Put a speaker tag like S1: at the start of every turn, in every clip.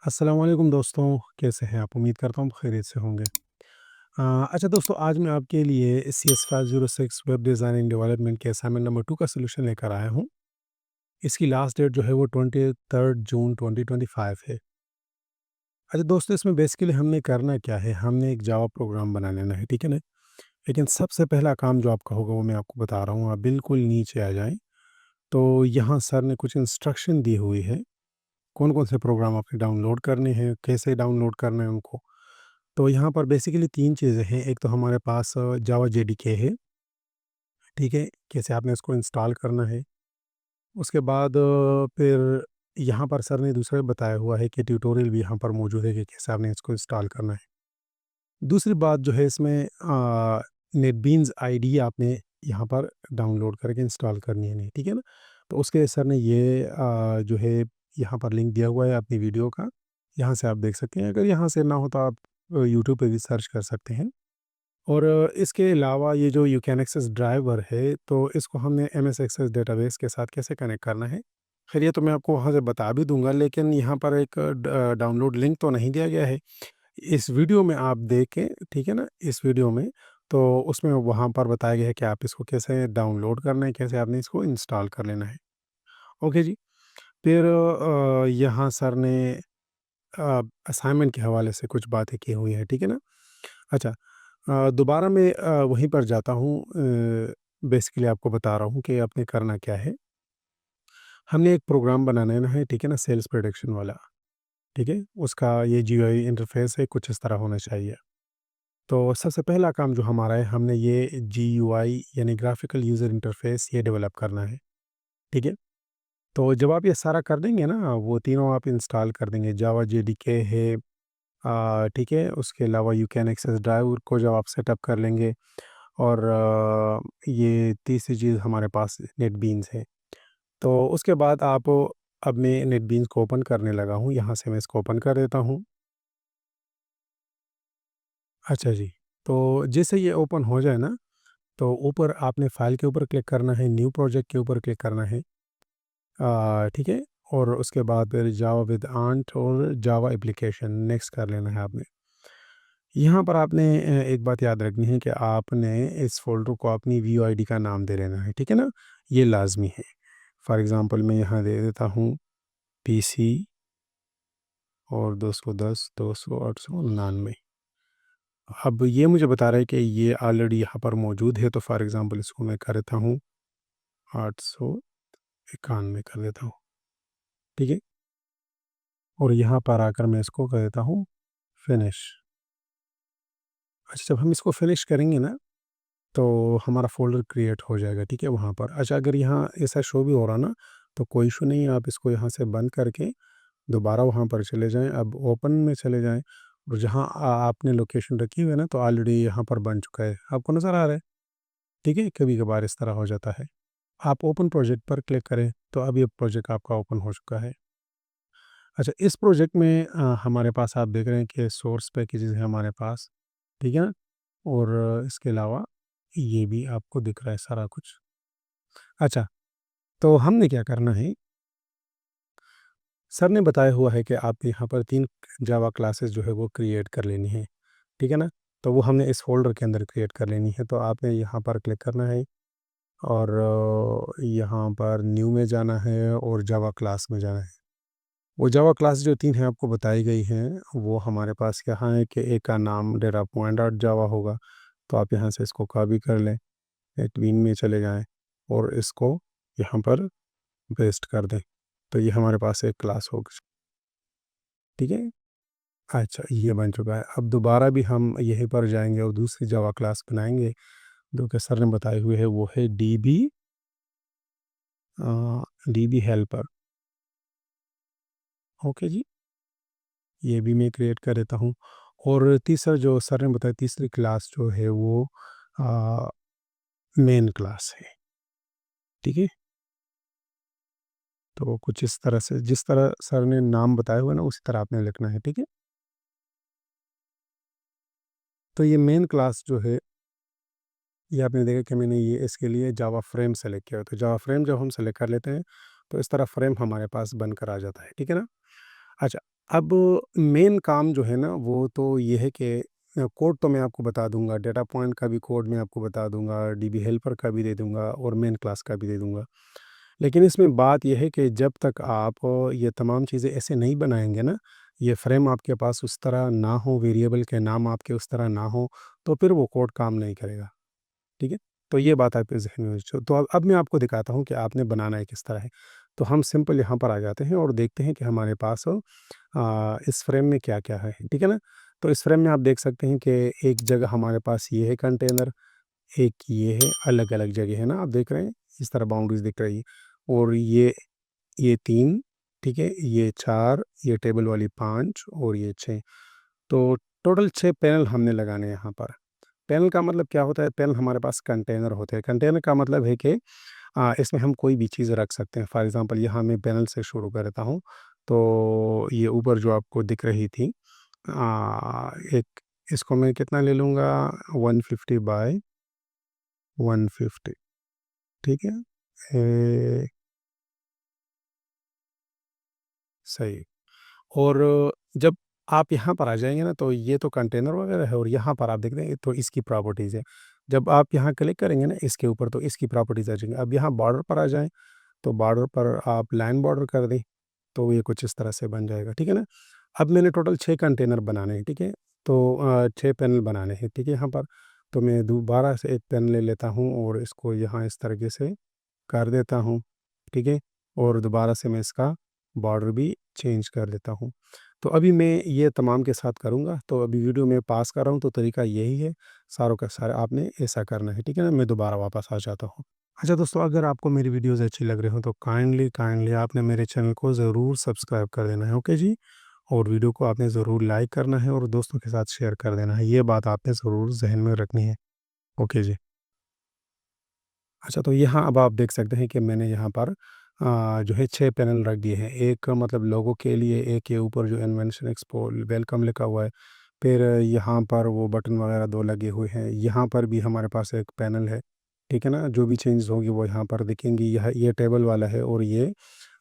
S1: अस्सलाम वालेकुम दोस्तों, कैसे हैं आप? उम्मीद करता हूँ खैरियत से होंगे। अच्छा दोस्तों, आज मैं आपके लिए CS506 web design and development के असाइनमेंट नंबर 2 का सॉल्यूशन लेकर आया हूँ। इसकी लास्ट डेट जो है वो 23 जून 2025 है। अच्छा दोस्तों, इसमें बेसिकली हमने करना क्या है, हमने एक जावा प्रोग्राम बना लेना है, ठीक है ना? लेकिन सबसे पहला काम जो आपका होगा वो मैं आपको बता रहा हूँ, आप बिल्कुल नीचे आ जाएँ। तो यहाँ सर ने कुछ इंस्ट्रक्शन दी हुई है, कौन-कौन से प्रोग्राम आपने डाउनलोड करने हैं, कैसे डाउनलोड करना है उनको। तो यहाँ पर बेसिकली 3 चीज़ें हैं। एक तो हमारे पास जावा जेडीके है, ठीक है? कैसे आपने इसको इंस्टॉल करना है। उसके बाद फिर यहाँ पर सर ने दूसरा बताया हुआ है कि ट्यूटोरियल भी यहाँ पर मौजूद है कि कैसे आपने इसको इंस्टॉल करना है। दूसरी बात जो है इसमें नेटबीन्स आईडी आपने यहाँ पर डाउनलोड करके इंस्टॉल करनी है नहीं, ठीक है ना? तो उसके सर ने ये जो है यहाँ पर लिंक दिया हुआ है अपनी वीडियो का, यहाँ से आप देख सकते हैं। अगर यहाँ से ना हो तो आप यूट्यूब पे भी सर्च कर सकते हैं। और इसके अलावा ये जो यू कैन एक्सेस ड्राइवर है, तो इसको हमने एमएस एक्सेस डेटाबेस के साथ कैसे कनेक्ट करना है। खैर ये तो मैं आपको वहाँ से बता भी दूँगा, लेकिन यहाँ पर एक डाउनलोड लिंक तो नहीं दिया गया है। इस वीडियो में आप देखें, ठीक है ना? इस वीडियो में तो उसमें वहाँ पर बताया गया है कि आप इसको कैसे डाउनलोड करना है, कैसे आपने इसको इंस्टॉल कर लेना है। ओके जी। फिर यहाँ सर ने असाइनमेंट के हवाले से कुछ बातें की हुई हैं, ठीक है ना? अच्छा, दोबारा मैं वहीं पर जाता हूँ, बेसिकली आपको बता रहा हूँ कि आपने करना क्या है। हमने एक प्रोग्राम बनाना है, ठीक है ना? सेल्स प्रोडक्शन वाला, ठीक है? उसका ये जीयूआई इंटरफ़ेस है, कुछ इस तरह होना चाहिए। तो सबसे पहला काम जो हमारा है, हमने ये जीयूआई यानी ग्राफ़िकल यूज़र इंटरफ़ेस ये डेवलप करना है, ठीक है? तो जब आप ये सारा कर देंगे ना, वो तीनों आप इंस्टॉल कर देंगे, जावा जेडीके है, ठीक है? उसके अलावा यू कैन एक्सेस ड्राइव को जब आप सेटअप कर लेंगे, और ये तीसरी चीज़ हमारे पास नेटबीन्स है। तो उसके बाद आप, अब मैं नेटबीन्स को ओपन करने लगा हूँ, यहाँ से मैं इसको ओपन कर देता हूँ। अच्छा जी, तो जैसे ये ओपन हो जाए ना, तो ऊपर आपने फ़ाइल के ऊपर क्लिक करना है, न्यू प्रोजेक्ट के ऊपर क्लिक करना है, ठीक है? और उसके बाद फिर जावा विद आंट और जावा एप्लीकेशन नेक्स्ट कर लेना है आपने। यहाँ पर आपने एक बात याद रखनी है कि आपने इस फ़ोल्डर को अपनी वीयूआईडी का नाम दे देना है, ठीक है ना? ये लाज़मी है। फॉर एग्ज़ाम्पल मैं यहाँ दे देता हूँ पीसी और 210 200 899। अब ये मुझे बता रहा है कि ये ऑलरेडी यहाँ पर मौजूद है, तो फॉर एग्ज़ाम्पल इसको मैं कर देता हूँ 891 कर देता हूँ, ठीक है? और यहाँ पर आकर मैं इसको कर देता हूँ फिनिश। अच्छा, जब हम इसको फिनिश करेंगे ना, तो हमारा फ़ोल्डर क्रिएट हो जाएगा, ठीक है, वहाँ पर। अच्छा, अगर यहाँ ऐसा शो भी हो रहा ना, तो कोई इश्यू नहीं है, आप इसको यहाँ से बंद करके दोबारा वहाँ पर चले जाएँ, अब ओपन में चले जाएँ, और जहाँ आपने लोकेशन रखी हुई है ना, तो ऑलरेडी यहाँ पर बन चुका है, आपको नज़र आ रहा है, ठीक है? कभी-कभार इस तरह हो जाता है। आप ओपन प्रोजेक्ट पर क्लिक करें, तो अब ये प्रोजेक्ट आपका ओपन हो चुका है। अच्छा, इस प्रोजेक्ट में हमारे पास आप देख रहे हैं कि सोर्स पैकेजेज़ है हमारे पास, ठीक है ना? और इसके अलावा ये भी आपको दिख रहा है सारा कुछ। अच्छा, तो हमने क्या करना है, सर ने बताया हुआ है कि आप यहाँ पर 3 जावा क्लासेस जो है वो क्रिएट कर लेनी है, ठीक है ना? तो वो हमने इस फ़ोल्डर के अंदर क्रिएट कर लेनी है, तो आपने यहाँ पर क्लिक करना है, और यहाँ पर न्यू में जाना है और जावा क्लास में जाना है। वो जावा क्लास जो 3 हैं आपको बताई गई हैं, वो हमारे पास यहाँ है कि एक का नाम डेटा पॉइंट डॉट जावा होगा, तो आप यहाँ से इसको कॉपी कर लें, एडमिन में चले जाएँ और इसको यहाँ पर पेस्ट कर दें। तो ये हमारे पास एक क्लास होगी, ठीक है? अच्छा, ये बन चुका है। अब दोबारा भी हम यहीं पर जाएँगे और दूसरी जावा क्लास बनाएँगे, जो कि सर ने बताए हुए है, वो है डीबी हेल्पर। ओके जी, ये भी मैं क्रिएट कर देता हूँ। और तीसरा जो सर ने बताया, तीसरी क्लास जो है वो अ, मेन क्लास है, ठीक है? तो कुछ इस तरह से जिस तरह सर ने नाम बताया हुआ है ना, उसी तरह आपने लिखना है, ठीक है? तो ये मेन क्लास जो है, ये आपने देखा कि मैंने ये इसके लिए जावा फ्रेम सेलेक्ट किया है। तो जावा फ्रेम जब हम सेलेक्ट कर लेते हैं, तो इस तरह फ्रेम हमारे पास बनकर आ जाता है, ठीक है ना? अच्छा, अब मेन काम जो है ना वो तो ये है कि कोड तो मैं आपको बता दूँगा, डेटा पॉइंट का भी कोड मैं आपको बता दूँगा, डीबी हेल्पर का भी दे दूँगा और मेन क्लास का भी दे दूँगा। लेकिन इसमें बात ये है कि जब तक आप ये तमाम चीज़ें ऐसे नहीं बनाएँगे ना, ये फ्रेम आपके पास उस तरह ना हो, वेरिएबल के नाम आपके उस तरह ना हो, तो फिर वो कोड काम नहीं करेगा। ठीक है? तो ये बात आपके ज़हन में तो अब मैं आपको दिखाता हूँ कि आपने बनाना है किस तरह है। तो हम सिंपल यहाँ पर आ जाते हैं और देखते हैं कि हमारे पास इस फ्रेम में क्या-क्या है, ठीक है ना? तो इस फ्रेम में आप देख सकते हैं कि एक जगह हमारे पास ये है कंटेनर, एक ये है, अलग-अलग जगह है ना, आप देख रहे हैं? इस तरह बाउंड्रीज़ दिख रही है और ये 3 ठीक है? ये 4 ये टेबल वाली 5 और ये 6 तो टोटल 6 पैनल हमने लगाने हैं यहाँ पर। पैनल का मतलब क्या होता है? पैनल हमारे पास कंटेनर होते हैं। कंटेनर का मतलब है कि इसमें हम कोई भी चीज़ रख सकते हैं। फॉर एग्ज़ाम्पल यहाँ मैं पैनल से शुरू कर देता हूँ। तो ये ऊपर जो आपको दिख रही थी एक इसको मैं कितना ले लूँगा 150 बाय 150 ठीक है? ए, सही और जब आप यहाँ पर आ जाएँगे ना तो ये तो कंटेनर वगैरह है और यहाँ पर आप देख रहे हैं तो इसकी प्रॉपर्टीज़ है। जब आप यहाँ क्लिक करेंगे ना इसके ऊपर तो इसकी प्रॉपर्टीज़ आ जाएँगी। अब यहाँ बॉर्डर पर आ जाएँ, तो बॉर्डर पर आप लाइन बॉर्डर कर दें, तो ये कुछ इस तरह से बन जाएगा, ठीक है ना? अब मैंने टोटल 6 कंटेनर बनाने हैं, ठीक है? तो 6 पैनल बनाने हैं, ठीक है यहाँ पर। तो मैं दोबारा से एक पेन ले लेता हूँ और इसको यहाँ इस तरीके से कर देता हूँ, ठीक है? और दोबारा से मैं इसका बॉर्डर भी चेंज कर देता हूँ। तो अभी मैं ये तमाम के साथ करूँगा, तो अभी वीडियो में पास कर रहा हूँ, तो तरीका यही है, सारों का सारा आपने ऐसा करना है, ठीक है ना? मैं दोबारा वापस आ जाता हूँ। अच्छा दोस्तों, अगर आपको मेरी वीडियोज़ अच्छी लग रही हो, तो काइंडली काइंडली आपने मेरे चैनल को ज़रूर सब्सक्राइब कर देना है, ओके जी? और वीडियो को आपने ज़रूर लाइक करना है और दोस्तों के साथ शेयर कर देना है, ये बात आपने ज़रूर ज़हन में रखनी है, ओके जी। अच्छा, तो यहाँ अब आप देख सकते हैं कि मैंने यहाँ पर जो है 6 पैनल रख दिए हैं। एक मतलब लोगों के लिए, एक के ऊपर जो इन्वेंशन एक्सपो वेलकम लिखा हुआ है। फिर यहाँ पर वो बटन वगैरह 2 लगे हुए हैं। यहाँ पर भी हमारे पास एक पैनल है, ठीक है ना? जो भी चेंजेज़ होंगी वो यहाँ पर दिखेंगी। यह ये टेबल वाला है और ये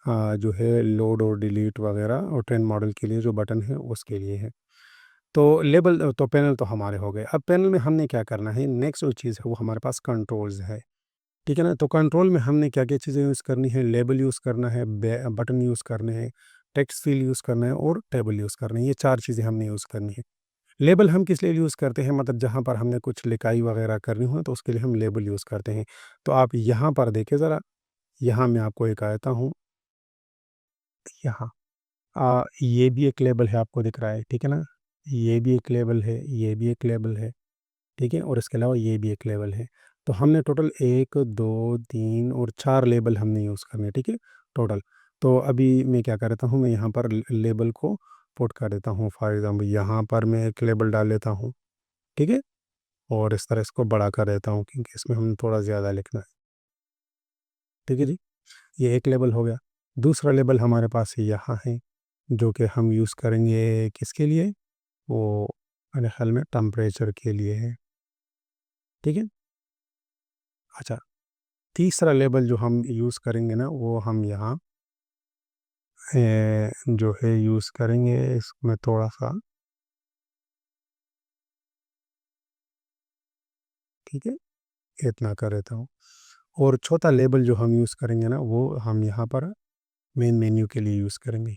S1: जो है लोड और डिलीट वगैरह और ट्रेंड मॉडल के लिए जो बटन है उसके लिए है। तो लेबल तो पैनल तो हमारे हो गए। अब पैनल में हमने क्या करना है, नेक्स्ट जो चीज़ है वो हमारे पास कंट्रोल्स है। ठीक है ना? तो कंट्रोल में हमने क्या-क्या चीज़ें यूज़ करनी है, लेबल यूज़ करना है, बटन यूज़ करने हैं, टेक्स्ट फ़ील्ड यूज़ करना है और टेबल यूज़ करनी है। ये 4 चीज़ें हमने यूज़ करनी है। लेबल हम किस लिए यूज़ करते हैं मतलब जहाँ पर हमने कुछ लिखाई वगैरह करनी हो तो उसके लिए हम लेबल यूज़ करते हैं। तो आप यहाँ पर देखिए ज़रा, यहाँ मैं आपको एक आयता हूँ, यहाँ ये भी एक लेबल है आपको दिख रहा है, ठीक है ना? ये भी एक लेबल है, ये भी एक लेबल है। ठीक है? और इसके अलावा ये भी एक लेवल है। तो हमने टोटल 1, 2, 3 और 4 लेबल हमने यूज़ करने हैं, ठीक है? टोटल। तो अभी मैं क्या कर देता हूँ, मैं यहाँ पर लेबल को पुट कर देता हूँ। फॉर एग्ज़ाम्पल यहाँ पर मैं एक लेबल डाल लेता हूँ, ठीक है? और इस तरह इसको बड़ा कर देता हूँ क्योंकि इसमें हमें थोड़ा ज़्यादा लिखना है, ठीक है जी? ये एक लेबल हो गया। दूसरा लेबल हमारे पास यहाँ है, जो कि हम यूज़ करेंगे किसके लिए? वो मेरे ख़्याल में टेम्परेचर के लिए है, ठीक है? अच्छा। तीसरा लेबल जो हम यूज़ करेंगे ना वो हम यहाँ जो है यूज़ करेंगे इसमें थोड़ा-सा ठीक है, इतना कर देता हूँ। और चौथा लेबल जो हम यूज़ करेंगे ना वो हम यहाँ पर मेन मेन्यू के लिए यूज़ करेंगे,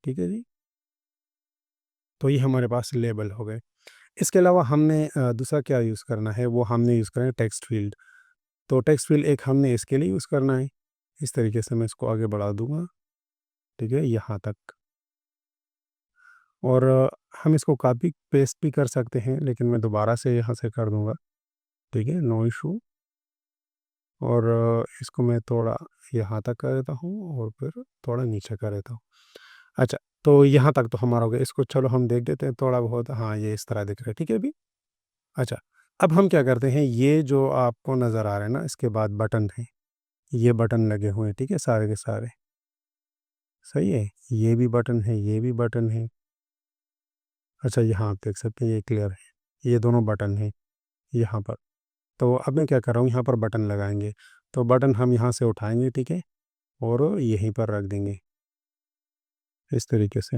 S1: ठीक है जी? तो ये हमारे पास लेबल हो गए। इसके अलावा हमने दूसरा क्या यूज़ करना है वो हमने यूज़ करना है टेक्स्ट फ़ील्ड। तो टेक्स्ट फ़ील्ड एक हमने इसके लिए यूज़ करना है। इस तरीके से मैं इसको आगे बढ़ा दूँगा, ठीक है, यहाँ तक। और हम इसको कॉपी पेस्ट भी कर सकते हैं लेकिन मैं दोबारा से यहाँ से कर दूँगा, ठीक है, नो इश्यू और इसको मैं थोड़ा यहाँ तक कर देता हूँ और फिर थोड़ा नीचे कर देता हूँ। अच्छा, तो यहाँ तक तो हमारा हो गया, इसको चलो हम देख देते हैं थोड़ा बहुत हाँ, ये इस तरह दिख रहा है, ठीक है अभी? अच्छा, अब हम क्या करते हैं, ये जो आपको नज़र आ रहा है ना, इसके बाद बटन हैं, ये बटन लगे हुए हैं, ठीक है, सारे के सारे, सही है? ये भी बटन है, ये भी बटन है। अच्छा, यहाँ आप देख सकते हैं ये क्लियर है, ये दोनों बटन हैं यहाँ पर। तो अब मैं क्या कर रहा हूँ, यहाँ पर बटन लगाएँगे। तो बटन हम यहाँ से उठाएँगे, ठीक है? और यहीं पर रख देंगे इस तरीके से।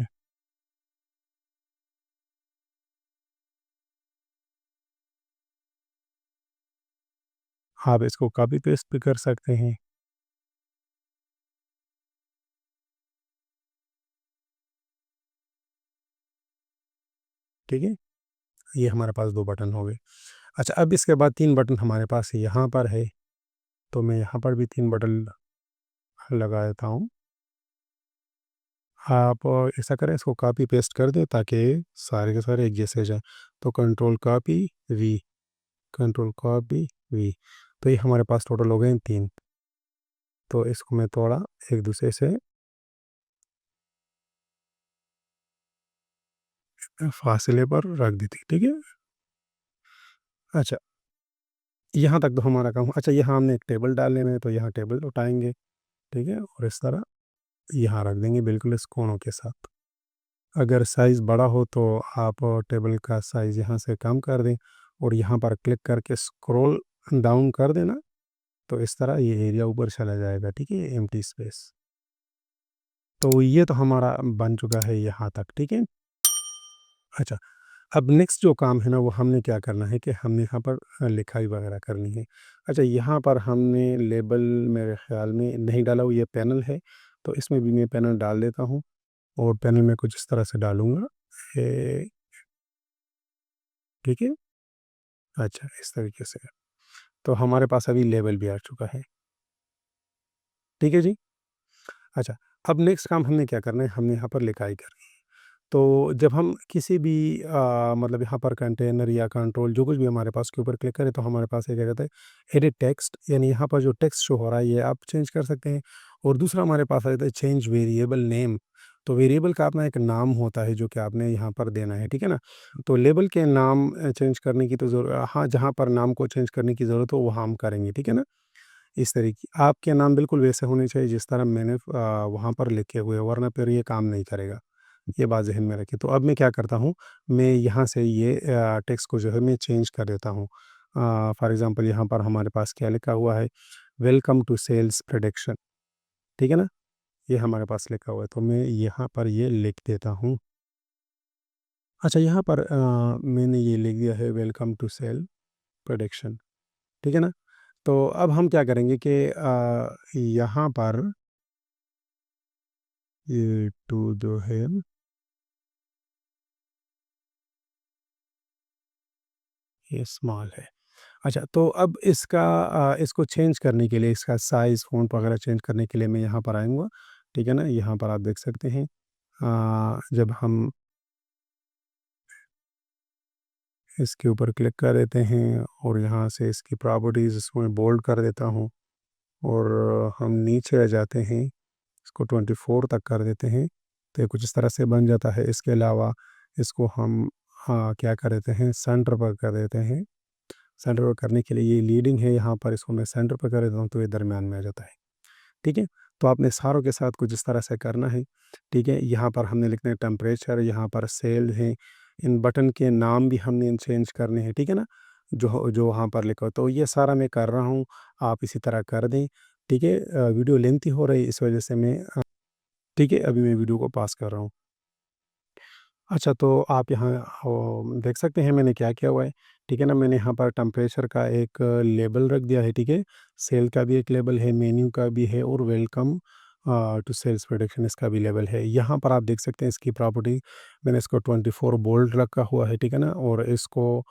S1: आप इसको कॉपी पेस्ट भी कर सकते हैं। ठीक है? ये हमारे पास 2 बटन हो गए। अच्छा, अब इसके बाद 3 बटन हमारे पास यहाँ पर है, तो मैं यहाँ पर भी 3 बटन लगा देता हूँ। आप ऐसा करें, इसको कॉपी पेस्ट कर दें ताकि सारे के सारे एक जैसे जाएँ। तो control copy V, control copy V, तो ये हमारे पास टोटल हो गए हैं 3। तो इसको मैं थोड़ा एक दूसरे से फासले पर रख दी थी, ठीक है? अच्छा, यहाँ तक तो हमारा काम। अच्छा, यहाँ हमने एक टेबल डालने में, तो यहाँ टेबल उठाएँगे, ठीक है? और इस तरह यहाँ रख देंगे बिल्कुल इस कोनों के साथ। अगर साइज़ बड़ा हो तो आप टेबल का साइज़ यहाँ से कम कर दें और यहाँ पर क्लिक करके स्क्रॉल डाउन कर देना, तो इस तरह ये एरिया ऊपर चला जाएगा, ठीक है? Empty space. तो ये तो हमारा बन चुका है यहाँ तक, ठीक है? अच्छा, अब नेक्स्ट जो काम है ना, वो हमने क्या करना है कि हमने यहाँ पर लिखाई वगैरह करनी है। अच्छा, यहाँ पर हमने लेबल मेरे ख़्याल में नहीं डाला, वो ये पैनल है, तो इसमें भी मैं पैनल डाल देता हूँ और पैनल में कुछ इस तरह से डालूँगा। ए, ठीक है? अच्छा, इस तरीके से। तो हमारे पास अभी लेबल भी आ चुका है। ठीक है जी? अच्छा, अब नेक्स्ट काम हमने क्या करना है, हमने यहाँ पर लिखाई करनी है। तो जब हम किसी भी मतलब यहाँ पर कंटेनर या कंट्रोल जो कुछ भी हमारे पास के ऊपर क्लिक करें, तो हमारे पास ये क्या कहता है, एडिट टेक्स्ट, यानी यहाँ पर जो टेक्स्ट शो हो रहा है ये आप चेंज कर सकते हैं। और दूसरा हमारे पास आ जाता है चेंज वेरिएबल नेम। तो वेरिएबल का अपना एक नाम होता है जो कि आपने यहाँ पर देना है, ठीक है ना? तो लेबल के नाम चेंज करने की तो हाँ, जहाँ पर नाम को चेंज करने की ज़रूरत हो वहाँ हम करेंगे, ठीक है ना? इस तरीके आपके नाम बिल्कुल वैसे होने चाहिए जिस तरह मैंने वहाँ पर लिखे हुए हैं, वरना फिर ये काम नहीं करेगा। ये बात ज़हन में रखिए। तो अब मैं क्या करता हूँ, मैं यहाँ से ये टेक्स्ट को जो है मैं चेंज कर देता हूँ। फॉर एग्ज़ाम्पल यहाँ पर हमारे पास क्या लिखा हुआ है, वेलकम टू सेल्स प्रोडक्शन, ठीक है ना? ये हमारे पास लिखा हुआ है, तो मैं यहाँ पर ये लिख देता हूँ। अच्छा, यहाँ पर मैंने ये लिख दिया है वेलकम टू सेल प्रोडक्शन, ठीक है ना? तो अब हम क्या करेंगे कि यहाँ पर ये टू जो है, ये स्मॉल है। अच्छा, तो अब इसका इसको चेंज करने के लिए, इसका साइज़, फ़ॉन्ट वगैरह चेंज करने के लिए मैं यहाँ पर आऊँगा, ठीक है ना? यहाँ पर आप देख सकते हैं जब हम इसके ऊपर क्लिक कर देते हैं और यहाँ से इसकी प्रॉपर्टीज़ इसमें बोल्ड कर देता हूँ और हम नीचे आ जाते हैं, इसको 24 तक कर देते हैं, तो ये कुछ इस तरह से बन जाता है। इसके अलावा इसको हम क्या कर देते हैं, सेंटर पर कर देते हैं। सेंटर पर करने के लिए ये लीडिंग है, यहाँ पर इसको मैं सेंटर पर कर देता हूँ, तो ये दरमियान में आ जाता है। ठीक है? तो आपने सारों के साथ कुछ इस तरह से करना है, ठीक है? यहाँ पर हमने लिखना है टेम्परेचर, यहाँ पर सेल है, इन बटन के नाम भी हमने चेंज करने हैं, ठीक है ना? जो वहाँ पर लिखा हो, तो ये सारा मैं कर रहा हूँ, आप इसी तरह कर दें, ठीक है? वीडियो लेंथी हो रही है, इस वजह से मैं ठीक है, अभी मैं वीडियो को पॉज़ कर रहा हूँ। अच्छा, तो आप यहाँ देख सकते हैं मैंने क्या किया हुआ है, ठीक है ना? मैंने यहाँ पर टेम्परेचर का एक लेबल रख दिया है, ठीक है? सेल का भी एक लेबल है, मेन्यू का भी है और वेलकम टू सेल्स प्रोडक्शन इसका भी लेबल है। यहाँ पर आप देख सकते हैं इसकी प्रॉपर्टी, मैंने इसको 24 बोल्ड रखा हुआ है, ठीक है ना? और इसको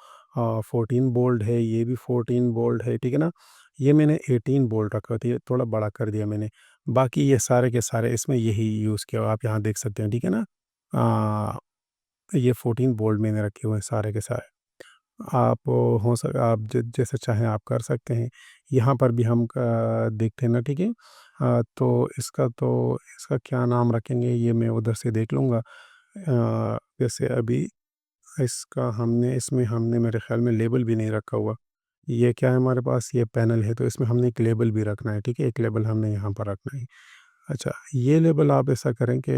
S1: 14 बोल्ड है, ये भी 14 बोल्ड है, ठीक है ना? ये मैंने 18 बोल्ड रखा था, ये थोड़ा बड़ा कर दिया मैंने। बाकी ये सारे के सारे इसमें यही यूज़ किया हुआ, आप यहाँ देख सकते हैं, ठीक है ना? अ ये 14 बोल्ड मैंने रखे हुए हैं सारे के सारे। आप हो सक आप जैसे चाहें आप कर सकते हैं। यहाँ पर भी हम देखते हैं ना, ठीक है? तो इसका क्या नाम रखेंगे ये मैं उधर से देख लूँगा। जैसे अभी इसमें हमने मेरे ख़्याल में लेबल भी नहीं रखा हुआ। ये क्या है हमारे पास, ये पैनल है, तो इसमें हमने एक लेबल भी रखना है, ठीक है? एक लेबल हमने यहाँ पर रखना है। अच्छा, ये लेबल आप ऐसा करें कि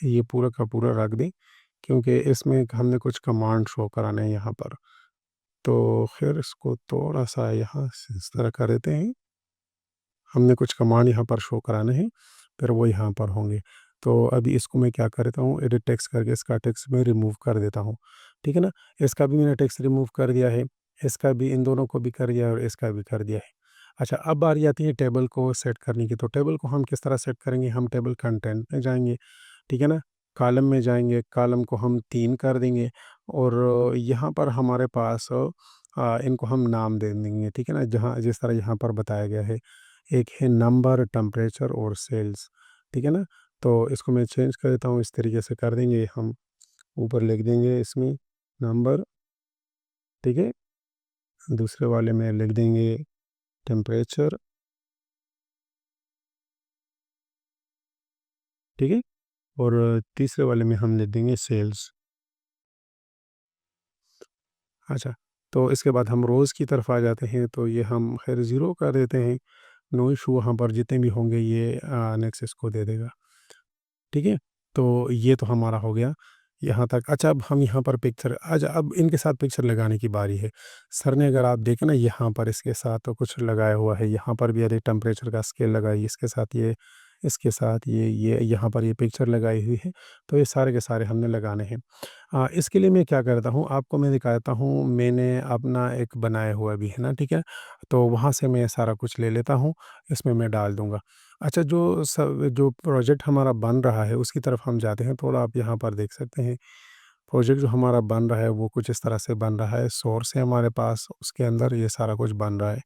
S1: ये पूरा का पूरा रख दें, क्योंकि इसमें हमने कुछ कमांड शो कराने हैं यहाँ पर। तो फिर इसको थोड़ा-सा यहाँ से इस तरह कर देते हैं। हमने कुछ कमांड यहाँ पर शो कराने हैं, फिर वो यहाँ पर होंगे। तो अभी इसको मैं क्या करता हूँ, एडिट टेक्स्ट करके इसका टेक्स्ट मैं रिमूव कर देता हूँ, ठीक है ना? इसका भी मैंने टेक्स्ट रिमूव कर दिया है, इसका भी, इन दोनों को भी कर दिया है और इसका भी कर दिया है। अच्छा, अब बारी आती है टेबल को सेट करने की। तो टेबल को हम किस तरह सेट करेंगे? हम टेबल कंटेंट में जाएँगे, ठीक है ना? कॉलम में जाएँगे, कॉलम को हम 3 कर देंगे और यहाँ पर हमारे पास इनको हम नाम दे देंगे, ठीक है ना? जहाँ जिस तरह यहाँ पर बताया गया है। एक है नंबर, टेम्परेचर और सेल्स, ठीक है ना? तो इसको मैं चेंज कर देता हूँ, इस तरीके से कर देंगे हम, ऊपर लिख देंगे इसमें नंबर, ठीक है? दूसरे वाले में लिख देंगे टेम्परेचर, ठीक है? और तीसरे वाले में हम लिख देंगे सेल्स। अच्छा, तो इसके बाद हम रोज़ की तरफ आ जाते हैं, तो ये हम खैर ज़ीरो कर देते हैं, नो इश्यू, वहाँ पर जितने भी होंगे ये नेक्स्ट इसको दे देगा, ठीक है? तो ये तो हमारा हो गया यहाँ तक। अच्छा, अब हम यहाँ पर पिक्चर, अच्छा अब इनके साथ पिक्चर लगाने की बारी है। सर ने, अगर आप देखें ना, यहाँ पर इसके साथ तो कुछ लगाया हुआ है, यहाँ पर भी यदि टेम्परेचर का स्केल लगाई, इसके साथ ये, इसके साथ ये यहाँ पर ये पिक्चर लगाई हुई है, तो ये सारे के सारे हमने लगाने हैं। इसके लिए मैं क्या करता हूँ, आपको मैं दिखाता हूँ, मैंने अपना एक बनाया हुआ भी है ना, ठीक है? तो वहाँ से मैं सारा कुछ ले लेता हूँ, इसमें मैं डाल दूँगा। अच्छा, जो प्रोजेक्ट हमारा बन रहा है उसकी तरफ हम जाते हैं, थोड़ा आप यहाँ पर देख सकते हैं। प्रोजेक्ट जो हमारा बन रहा है वो कुछ इस तरह से बन रहा है, सोर्स है हमारे पास, उसके अंदर ये सारा कुछ बन रहा है,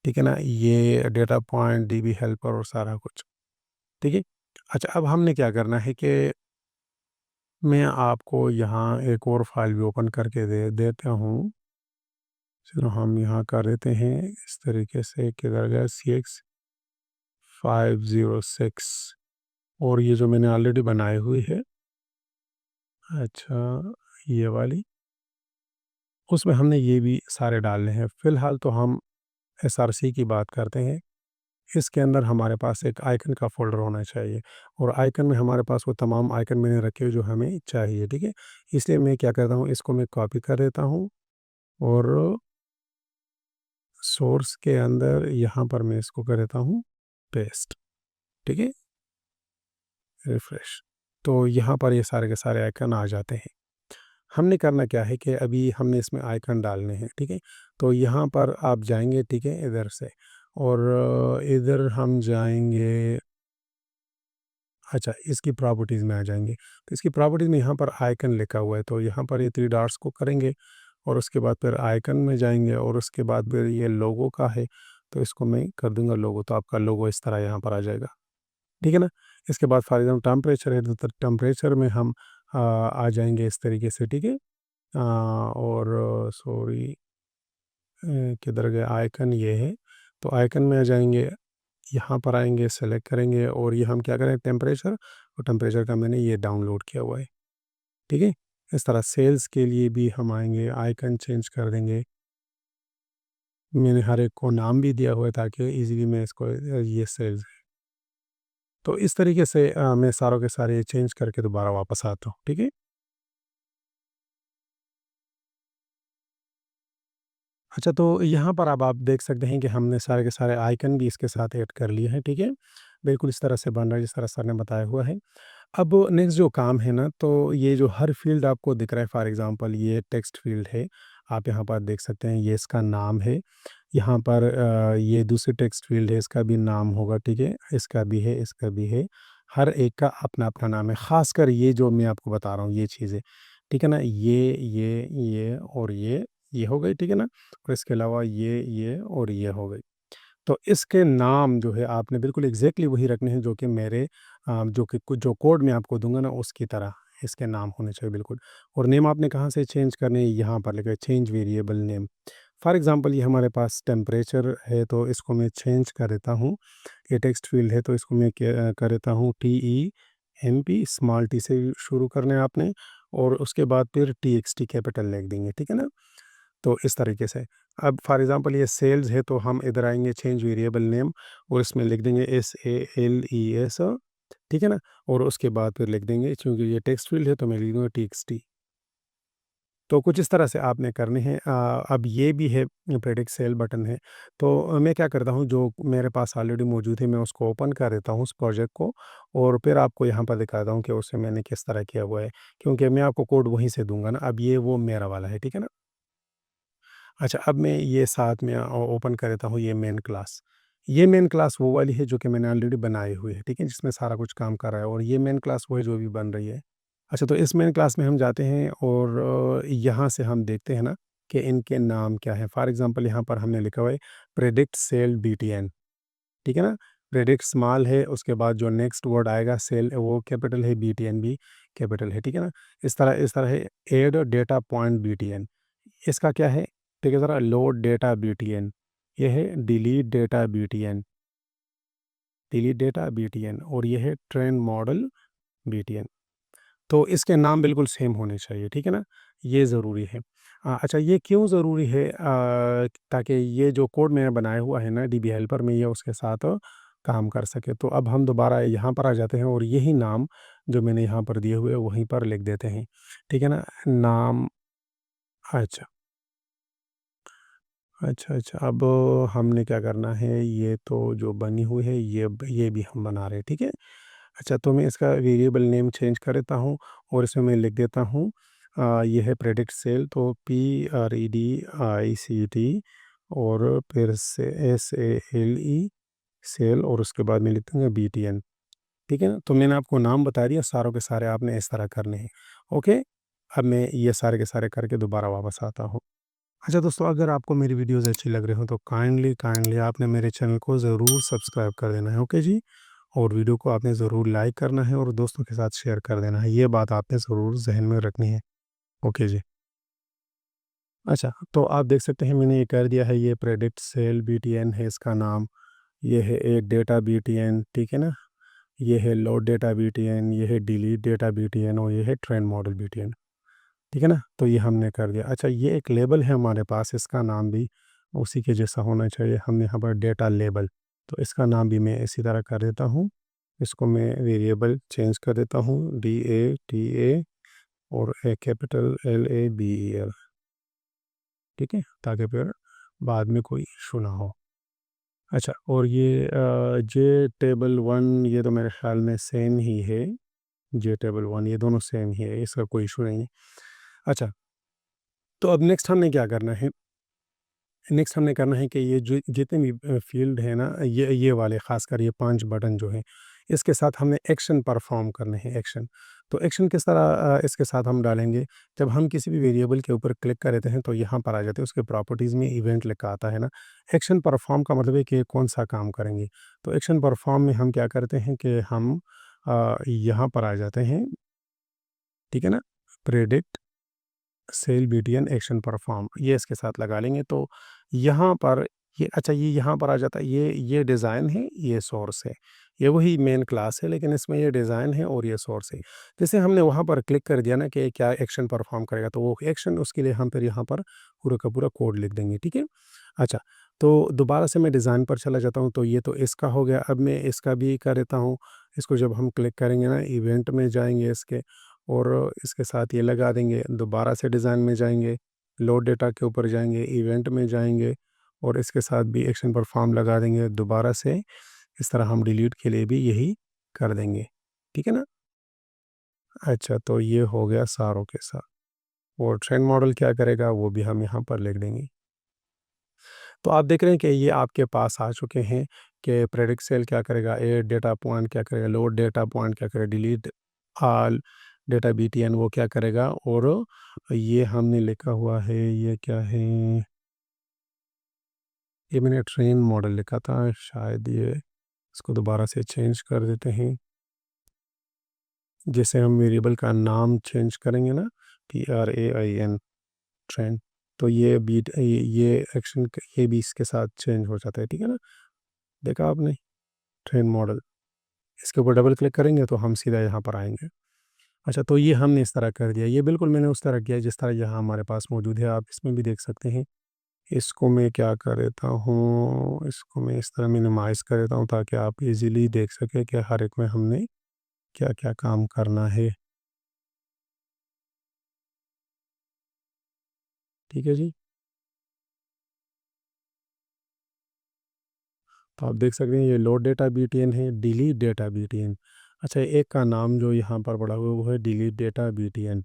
S1: ठीक है ना? ये डेटा पॉइंट, डीबी हेल्पर और सारा कुछ, ठीक है? अच्छा, अब हमने क्या करना है कि मैं आपको यहाँ एक और फ़ाइल भी ओपन करके दे देता हूँ। चलो हम यहाँ कर देते हैं इस तरीके से, किधर गया, CX506, और ये जो मैंने ऑलरेडी बनाई हुई है, अच्छा, ये वाली, उसमें हमने ये भी सारे डालने हैं। फ़िलहाल तो हम एसआरसी की बात करते हैं। इसके अंदर हमारे पास एक आइकन का फ़ोल्डर होना चाहिए और आइकन में हमारे पास वो तमाम आइकन मैंने रखे हुए जो हमें चाहिए, ठीक है? इसलिए मैं क्या करता हूँ, इसको मैं कॉपी कर देता हूँ और सोर्स के अंदर यहाँ पर मैं इसको कर देता हूँ पेस्ट, ठीक है? रिफ्रेश। तो यहाँ पर ये सारे के सारे आइकन आ जाते हैं। हमने करना क्या है कि अभी हमने इसमें आइकन डालने हैं, ठीक है? तो यहाँ पर आप जाएँगे, ठीक है, इधर से, और इधर हम जाएँगे, अच्छा, इसकी प्रॉपर्टीज़ में आ जाएँगे। तो इसकी प्रॉपर्टीज़ में यहाँ पर आइकन लिखा हुआ है, तो यहाँ पर ये 3 डॉट्स को करेंगे और उसके बाद फिर आइकन में जाएँगे और उसके बाद फिर ये लोगो का है, तो इसको मैं कर दूँगा लोगो, तो आपका लोगो इस तरह यहाँ पर आ जाएगा, ठीक है ना? इसके बाद फॉर एग्ज़ाम्पल टेम्परेचर है, तो टेम्परेचर में हम आ जाएँगे इस तरीके से, ठीक है? और सॉरी, किधर गया आइकन, ये है। तो आइकन में आ जाएँगे, यहाँ पर आएँगे, सेलेक्ट करेंगे और ये हम क्या करें, टेम्परेचर, और टेम्परेचर का मैंने ये डाउनलोड किया हुआ है, ठीक है? इस तरह सेल्स के लिए भी हम आएँगे, आइकन चेंज कर देंगे। मैंने हर एक को नाम भी दिया हुआ है ताकि ईज़िली मैं इसको ये सेल्स, तो इस तरीके से मैं सारों के सारे चेंज करके दोबारा वापस आता हूँ, ठीक है? अच्छा, तो यहाँ पर अब आप देख सकते हैं कि हमने सारे के सारे आइकन भी इसके साथ ऐड कर लिए हैं, ठीक है? बिल्कुल इस तरह से बन रहा है जिस तरह सर ने बताया हुआ है। अब नेक्स्ट जो काम है ना, तो ये जो हर फ़ील्ड आपको दिख रहा है, फॉर एग्ज़ाम्पल ये टेक्स्ट फ़ील्ड है, आप यहाँ पर देख सकते हैं, ये इसका नाम है। यहाँ पर ये दूसरी टेक्स्ट फ़ील्ड है, इसका भी नाम होगा, ठीक है? इसका भी है, इसका भी है। हर एक का अपना-अपना नाम है, ख़ासकर ये जो मैं आपको बता रहा हूँ ये चीज़ें, ठीक है ना? ये और ये हो गई, ठीक है ना? और इसके अलावा ये और ये हो गई। तो इसके नाम जो है आपने बिल्कुल एग्ज़ैक्टली वही रखने हैं जो कि मेरे जो कि कुछ जो कोड मैं आपको दूँगा ना उसकी तरह इसके नाम होने चाहिए बिल्कुल। और नेम आपने कहाँ से चेंज करने हैं, यहाँ पर लिखा है change variable name. For example ये हमारे पास टेम्परेचर है, तो इसको मैं चेंज कर देता हूँ। ये टेक्स्ट फ़ील्ड है, तो इसको मैं क्या कर देता हूँ, TEMP, स्मॉल टी से शुरू करना है आपने और उसके बाद फिर TXT कैपिटल लिख देंगे, ठीक है ना? तो इस तरीके से। अब फॉर एग्ज़ाम्पल ये सेल्स है, तो हम इधर आएँगे चेंज वेरिएबल नेम और इसमें लिख देंगे SALES, ठीक है ना? और उसके बाद फिर लिख देंगे, चूँकि ये टेक्स्ट फ़ील्ड है तो मैं लिख दूँगा TXT। तो कुछ इस तरह से आपने करने हैं। अब ये भी है प्रेडिक्ट सेल बटन है। तो मैं क्या करता हूँ जो मेरे पास ऑलरेडी मौजूद है मैं उसको ओपन कर देता हूँ उस प्रोजेक्ट को और फिर आपको यहाँ पर दिखाता हूँ कि उसे मैंने किस तरह किया हुआ है। क्योंकि मैं आपको कोड वहीं से दूँगा ना, अब ये वो मेरा वाला है, ठीक है ना? अच्छा, अब मैं ये साथ में ओपन कर देता हूँ ये मेन क्लास। ये मेन क्लास वो वाली है जो कि मैंने ऑलरेडी बनाई हुई है, ठीक है? जिसमें सारा कुछ काम कर रहा है और ये मेन क्लास वो है जो अभी बन रही है। अच्छा, तो इस मेन क्लास में हम जाते हैं और यहाँ से हम देखते हैं ना कि इनके नाम क्या हैं। फॉर एग्ज़ाम्पल यहाँ पर हमने लिखा हुआ है प्रेडिक्ट सेल बीटीएन, ठीक है ना? प्रेडिक्ट स्मॉल है, उसके बाद जो नेक्स्ट वर्ड आएगा सेल वो कैपिटल है, बीटीएन भी कैपिटल है, ठीक है ना? इस तरह है ऐड डेटा पॉइंट बीटीएन। इसका क्या है? ठीक है, ज़रा लोड डेटा बीटीएन, ये है डिलीट डेटा बीटीएन और ये है ट्रेन मॉडल बीटीएन। तो इसके नाम बिल्कुल सेम होने चाहिए, ठीक है ना? ये ज़रूरी है। अच्छा, ये क्यों ज़रूरी है? ताकि ये जो कोड मैंने बनाया हुआ है ना डीबी हेल्पर में, ये उसके साथ काम कर सके। तो अब हम दोबारा यहाँ पर आ जाते हैं और यही नाम जो मैंने यहाँ पर दिए हुए हैं वहीं पर लिख देते हैं, ठीक है ना? नाम। अच्छा। अच्छा, अच्छा। अब हमने क्या करना है, ये तो जो बनी हुई है ये भी हम बना रहे हैं, ठीक है? अच्छा, तो मैं इसका वेरिएबल नेम चेंज कर देता हूँ और इसमें मैं लिख देता हूँ ये है प्रेडिक्ट सेल, तो PREDICT और फिर से SALE सेल और उसके बाद मैं लिख दूँगा BTN, ठीक है ना? तो मैंने आपको नाम बता दिया, सारों के सारे आपने इस तरह करने हैं। ओके? अब मैं ये सारे के सारे करके दोबारा वापस आता हूँ। अच्छा दोस्तों, अगर आपको मेरी वीडियोज़ अच्छी लग रही हो तो काइंडली काइंडली आपने मेरे चैनल को ज़रूर सब्सक्राइब कर देना है, ओके जी? और वीडियो को आपने ज़रूर लाइक करना है और दोस्तों के साथ शेयर कर देना है, ये बात आपने ज़रूर ज़हन में रखनी है, ओके जी। अच्छा, तो आप देख सकते हैं मैंने ये कर दिया है, ये प्रेडिक्ट सेल बीटीएन है इसका नाम, ये है एक डेटा बीटीएन, ठीक है ना? ये है लोड डेटा बीटीएन, ये है डिलीट डेटा बीटीएन और ये है ट्रेंड मॉडल बीटीएन। ठीक है ना? तो ये हमने कर दिया। अच्छा, ये एक लेबल है हमारे पास, इसका नाम भी उसी के जैसा होना चाहिए। हमने यहाँ पर डेटा लेबल, तो इसका नाम भी मैं इसी तरह कर देता हूँ। इसको मैं वेरिएबल चेंज कर देता हूँ, DATA और ए कैपिटल LABEL, ठीक है? ताकि फिर बाद में कोई इशू ना हो। अच्छा, और ये जे टेबल 1 ये तो मेरे ख़्याल में सेम ही है, जे टेबल 1 ये दोनों सेम ही है, इसका कोई इशू नहीं है। अच्छा, तो अब नेक्स्ट हमने क्या करना है? नेक्स्ट हमने करना है कि ये जो जितने भी फ़ील्ड है ना, ये वाले ख़ासकर ये 5 बटन जो हैं, इसके साथ हमने एक्शन परफ़ॉर्म करने हैं, एक्शन। तो एक्शन किस तरह इसके साथ हम डालेंगे, जब हम किसी भी वेरिएबल के ऊपर क्लिक करते हैं तो यहाँ पर आ जाते हैं, उसके प्रॉपर्टीज़ में इवेंट लिखा आता है ना। एक्शन परफ़ॉर्म का मतलब है कि कौन-सा काम करेंगे। तो एक्शन परफ़ॉर्म में हम क्या करते हैं कि हम यहाँ पर आ जाते हैं, ठीक है ना? Predict cell BTN action perform ये इसके साथ लगा लेंगे तो यहाँ पर ये अच्छा ये यहाँ पर आ जाता है, ये डिज़ाइन है, ये सोर्स है, ये वही मेन क्लास है लेकिन इसमें ये डिज़ाइन है और ये सोर्स है। जैसे हमने वहाँ पर क्लिक कर दिया ना कि क्या एक्शन परफॉर्म करेगा, तो वो एक्शन उसके लिए हम फिर यहाँ पर पूरा का पूरा कोड लिख देंगे, ठीक है? अच्छा, तो दोबारा से मैं डिज़ाइन पर चला जाता हूँ, तो ये तो इसका हो गया, अब मैं इसका भी कर देता हूँ। इसको जब हम क्लिक करेंगे ना, इवेंट में जाएंगे इसके और इसके साथ ये लगा देंगे, दोबारा से डिज़ाइन में जाएँगे, लोड डेटा के ऊपर जाएँगे, इवेंट में जाएँगे और इसके साथ भी एक्शन परफॉर्म लगा देंगे, दोबारा से इस तरह हम डिलीट के लिए भी यही कर देंगे, ठीक है ना? अच्छा, तो ये हो गया सारों के साथ और ट्रेंड मॉडल क्या करेगा वो भी हम यहाँ पर लिख देंगे। तो आप देख रहे हैं कि ये आपके पास आ चुके हैं कि प्रेडिक्ट सेल क्या करेगा, ऐड डेटा पॉइंट क्या करेगा, लोड डेटा पॉइंट क्या करेगा, डिलीट ऑल डेटा बीटीएन वो क्या करेगा और ये हमने लिखा हुआ है, ये क्या है, ये मैंने ट्रेन मॉडल लिखा था शायद, ये इसको दोबारा से चेंज कर देते हैं। जैसे हम वेरिएबल का नाम चेंज करेंगे ना, TRAIN ट्रेंड, तो ये एक्शन ये भी इसके साथ चेंज हो जाता है, ठीक है ना? देखा आपने ट्रेन मॉडल, इसके ऊपर डबल क्लिक करेंगे तो हम सीधा यहाँ पर आएँगे। अच्छा, तो ये हमने इस तरह कर दिया, ये बिल्कुल मैंने उस तरह किया जिस तरह यहाँ हमारे पास मौजूद है, आप इसमें भी देख सकते हैं। इसको मैं क्या कर देता हूँ, इसको मैं इस तरह मिनिमाइज़ कर देता हूँ ताकि आप इज़िली देख सकें कि हर एक में हमने क्या-क्या काम करना है। ठीक है जी। तो आप देख सकते हैं ये लोड डेटा बीटीएन है, डिलीट डेटा बीटीएन। अच्छा, एक का नाम जो यहाँ पर पड़ा हुआ है वो है डिलीट डेटा बीटीएन,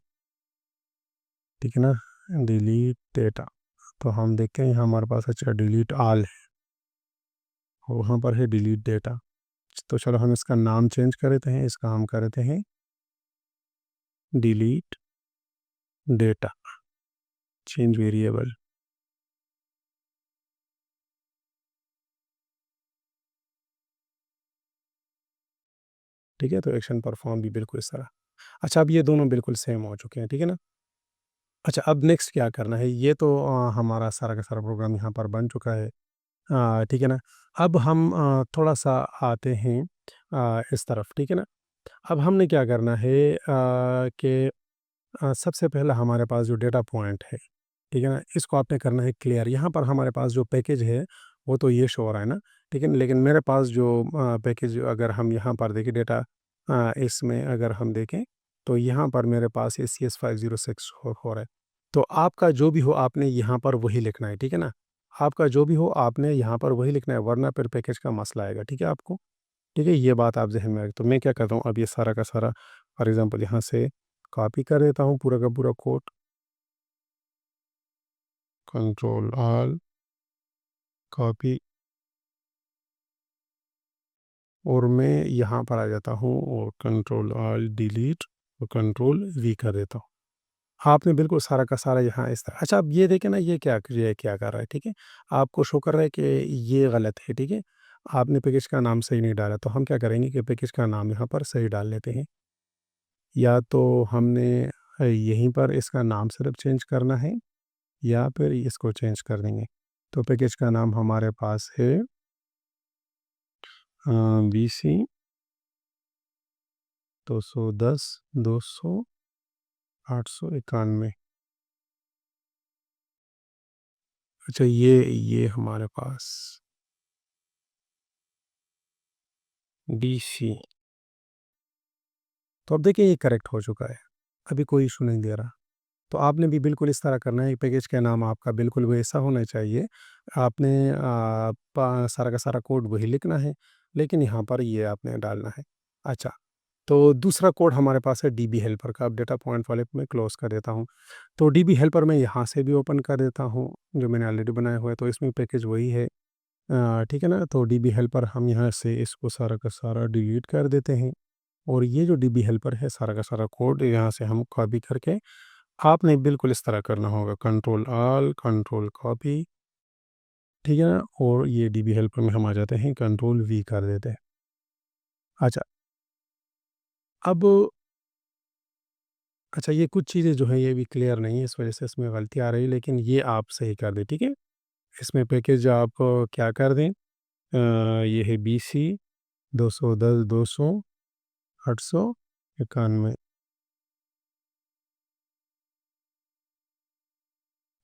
S1: ठीक है ना? डिलीट डेटा, तो हम देखते हैं यहाँ हमारे पास अच्छा डिलीट ऑल है, और वहाँ पर है डिलीट डेटा। तो चलो हम इसका नाम चेंज कर देते हैं, इसका हम कर देते हैं डिलीट डेटा, चेंज वेरिएबल। ठीक है, तो एक्शन परफॉर्म भी बिल्कुल इस तरह। अच्छा, अब ये दोनों बिल्कुल सेम हो चुके हैं, ठीक है ना? अच्छा, अब नेक्स्ट क्या करना है, ये तो हमारा सारा का सारा प्रोग्राम यहाँ पर बन चुका है, ठीक है ना? अब हम थोड़ा सा आते हैं इस तरफ, ठीक है ना? अब हमने क्या करना है कि सबसे पहले हमारे पास जो डेटा पॉइंट है, ठीक है ना? इसको आपने करना है क्लियर। यहाँ पर हमारे पास जो पैकेज है वो तो ये शो हो रहा है ना, ठीक है ना? लेकिन मेरे पास जो पैकेज अगर हम यहाँ पर देखें डेटा, इसमें अगर हम देखें तो यहाँ पर मेरे पास ये CS506 हो रहा है। तो आपका जो भी हो आपने यहाँ पर वही लिखना है, ठीक है ना? आपका जो भी हो आपने यहाँ पर वही लिखना है, वरना फिर पैकेज का मसला आएगा, ठीक है आपको? ठीक है, ये बात आप ज़हन में रखें। तो मैं क्या करता हूँ, अब ये सारा का सारा फॉर एग्ज़ाम्पल यहाँ से कॉपी कर देता हूँ पूरा का पूरा कोड, कंट्रोल ऑल कॉपी, और मैं यहाँ पर आ जाता हूँ और कंट्रोल ऑल डिलीट और कंट्रोल वी कर देता हूँ। आपने बिल्कुल सारा का सारा यहाँ इस तरह। अच्छा, अब ये देखें ना, ये क्या कर रहा है, ठीक है? आपको शो कर रहा है कि ये गलत है, ठीक है? आपने पैकेज का नाम सही नहीं डाला, तो हम क्या करेंगे कि पैकेज का नाम यहाँ पर सही डाल लेते हैं। या तो हमने यहीं पर इसका नाम सिर्फ चेंज करना है, या फिर इसको चेंज कर देंगे। तो पैकेज का नाम हमारे पास है BC 210 200 891। अच्छा, ये हमारे पास BC, तो अब देखिए ये करेक्ट हो चुका है, अभी कोई इशू नहीं दे रहा। तो आपने भी बिल्कुल इस तरह करना है, पैकेज का नाम आपका बिल्कुल वैसा होना चाहिए। आपने सारा का सारा कोड वही लिखना है, लेकिन यहाँ पर ये आपने डालना है। अच्छा, तो दूसरा कोड हमारे पास है डीबी हेल्पर का। अब डेटा पॉइंट वाले को मैं क्लोज कर देता हूँ। तो डीबी हेल्पर मैं यहाँ से भी ओपन कर देता हूँ, जो मैंने ऑलरेडी बनाया हुआ है, तो इसमें पैकेज वही है। ठीक है ना? तो डीबी हेल्पर हम यहाँ से इसको सारा का सारा डिलीट कर देते हैं, और ये जो डीबी हेल्पर है सारा का सारा कोड यहाँ से हम कॉपी करके, आपने बिल्कुल इस तरह करना होगा, कंट्रोल ऑल कंट्रोल कॉपी, ठीक है ना? और ये डीबी हेल्पर में हम आ जाते हैं, कंट्रोल वी कर देते हैं। अच्छा, अब अच्छा, ये कुछ चीज़ें जो है ये भी क्लियर नहीं है, इस वजह से इसमें गलती आ रही है, लेकिन ये आप सही कर दें, ठीक है? इसमें पैकेज आप क्या कर दें, ये है BC 210 200 891।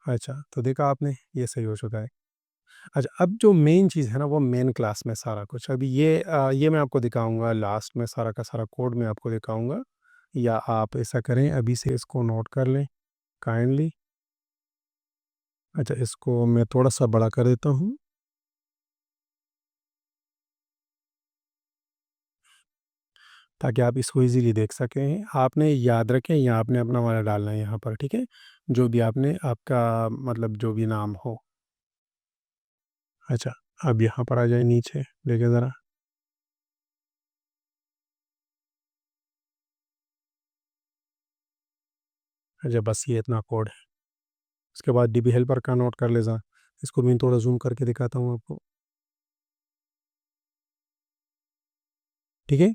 S1: अच्छा, तो देखा आपने, ये सही हो चुका है। अच्छा, अब जो मेन चीज़ है ना वो मेन क्लास में सारा कुछ, अभी ये मैं आपको दिखाऊँगा लास्ट में, सारा का सारा कोड मैं आपको दिखाऊँगा, या आप ऐसा करें अभी से इसको नोट कर लें काइंडली। अच्छा, इसको मैं थोड़ा-सा बड़ा कर देता हूँ, ताकि आप इसको ईज़िली देख सकें। आपने याद रखें, या आपने अपना वाला डालना है यहाँ पर, ठीक है? जो भी आपने आपका मतलब जो भी नाम हो। अच्छा, अब यहाँ पर आ जाइए नीचे, देखिए ज़रा। अच्छा, बस ये इतना कोड है। उसके बाद डीबी हेल्पर का नोट कर लें ज़रा। इसको मैं थोड़ा ज़ूम करके दिखाता हूँ आपको, ठीक है?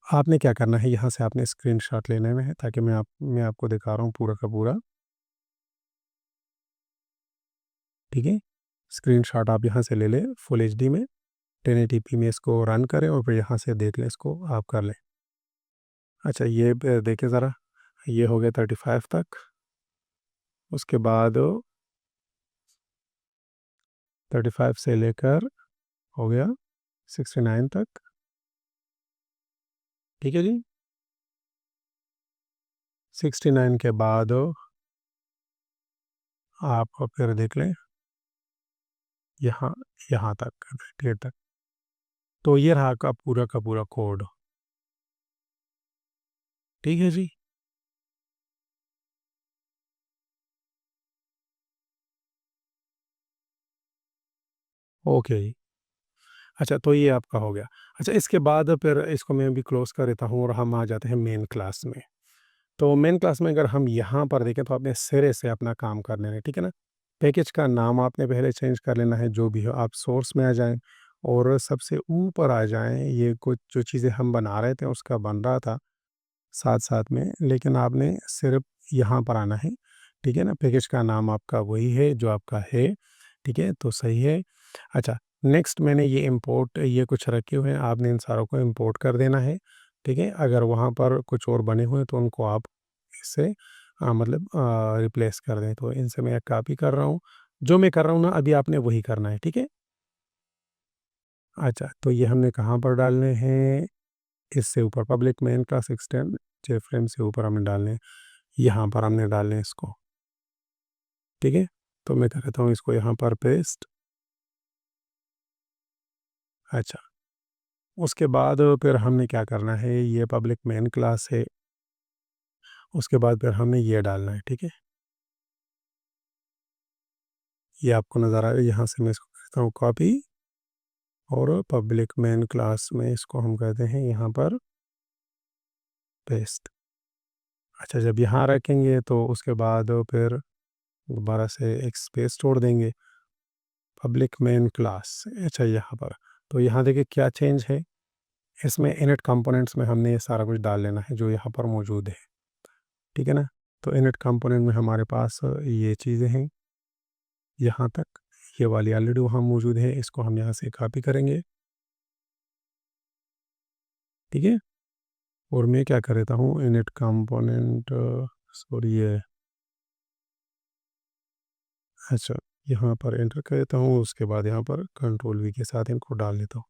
S1: आपने क्या करना है, यहाँ से आपने स्क्रीनशॉट लेने में है, ताकि मैं आपको दिखा रहा हूँ पूरा का पूरा, ठीक है? स्क्रीनशॉट आप यहाँ से ले लें फुल एचडी में, 1080p में इसको रन करें, और फिर यहाँ से देख लें, इसको आप कर लें। अच्छा, ये देखें ज़रा, ये हो गया 35 तक, उसके बाद 35 से लेकर हो गया 69 तक, ठीक है जी? 69 के बाद आप फिर देख लें यहाँ, यहाँ तक डेट तक। तो ये रहा आपका पूरा का पूरा कोड। ठीक है जी। ओके जी। अच्छा, तो ये आपका हो गया। अच्छा, इसके बाद फिर इसको मैं भी क्लोज़ कर देता हूँ और हम आ जाते हैं मेन क्लास में। तो मेन क्लास में अगर हम यहाँ पर देखें तो आपने सिरे से अपना काम कर लेना है, ठीक है ना? पैकेज का नाम आपने पहले चेंज कर लेना है, जो भी हो। आप सोर्स में आ जाएँ और सबसे ऊपर आ जाएँ, ये कुछ जो चीज़ें हम बना रहे थे उसका बन रहा था साथ-साथ में, लेकिन आपने सिर्फ़ यहाँ पर आना है, ठीक है ना? पैकेज का नाम आपका वही है जो आपका है, ठीक है? तो सही है। अच्छा, नेक्स्ट मैंने ये इम्पोर्ट ये कुछ रखे हुए हैं, आपने इन सारों को इम्पोर्ट कर देना है, ठीक है? अगर वहाँ पर कुछ और बने हुए हैं तो उनको आप इससे मतलब रिप्लेस कर दें। तो इनसे मैं कॉपी कर रहा हूँ। जो मैं कर रहा हूँ ना अभी आपने वही करना है, ठीक है? अच्छा, तो ये हमने कहाँ पर डालने हैं? इससे ऊपर पब्लिक मेन क्लास एक्सटेंड जेफ्रेम से ऊपर हमें डालने हैं। यहाँ पर हमने डालने हैं इसको, ठीक है? तो मैं क्या कहता हूँ इसको यहाँ पर पेस्ट। अच्छा, उसके बाद फिर हमने क्या करना है, ये पब्लिक मेन क्लास है, उसके बाद फिर हमें ये डालना है, ठीक है? ये आपको नज़र आ रहा है, यहाँ से मैं इसको करता हूँ कॉपी और पब्लिक मेन क्लास में इसको हम कहते हैं यहाँ पर पेस्ट। अच्छा, जब यहाँ रखेंगे तो उसके बाद फिर दोबारा से एक स्पेस छोड़ देंगे, पब्लिक मेन क्लास। अच्छा, यहाँ पर। तो यहाँ देखिए क्या चेंज है, इसमें इनिट कंपोनेंट्स में हमने ये सारा कुछ डाल लेना है जो यहाँ पर मौजूद है, ठीक है ना? तो इनिट कंपोनेंट में हमारे पास ये चीज़ें हैं यहाँ तक, ये वाली ऑलरेडी वहाँ मौजूद है, इसको हम यहाँ से कॉपी करेंगे, ठीक है? और मैं क्या कर देता हूँ इनिट कंपोनेंट सॉरी ये अच्छा, यहाँ पर एंटर कर देता हूँ, उसके बाद यहाँ पर कंट्रोल वी के साथ इनको डाल देता हूँ।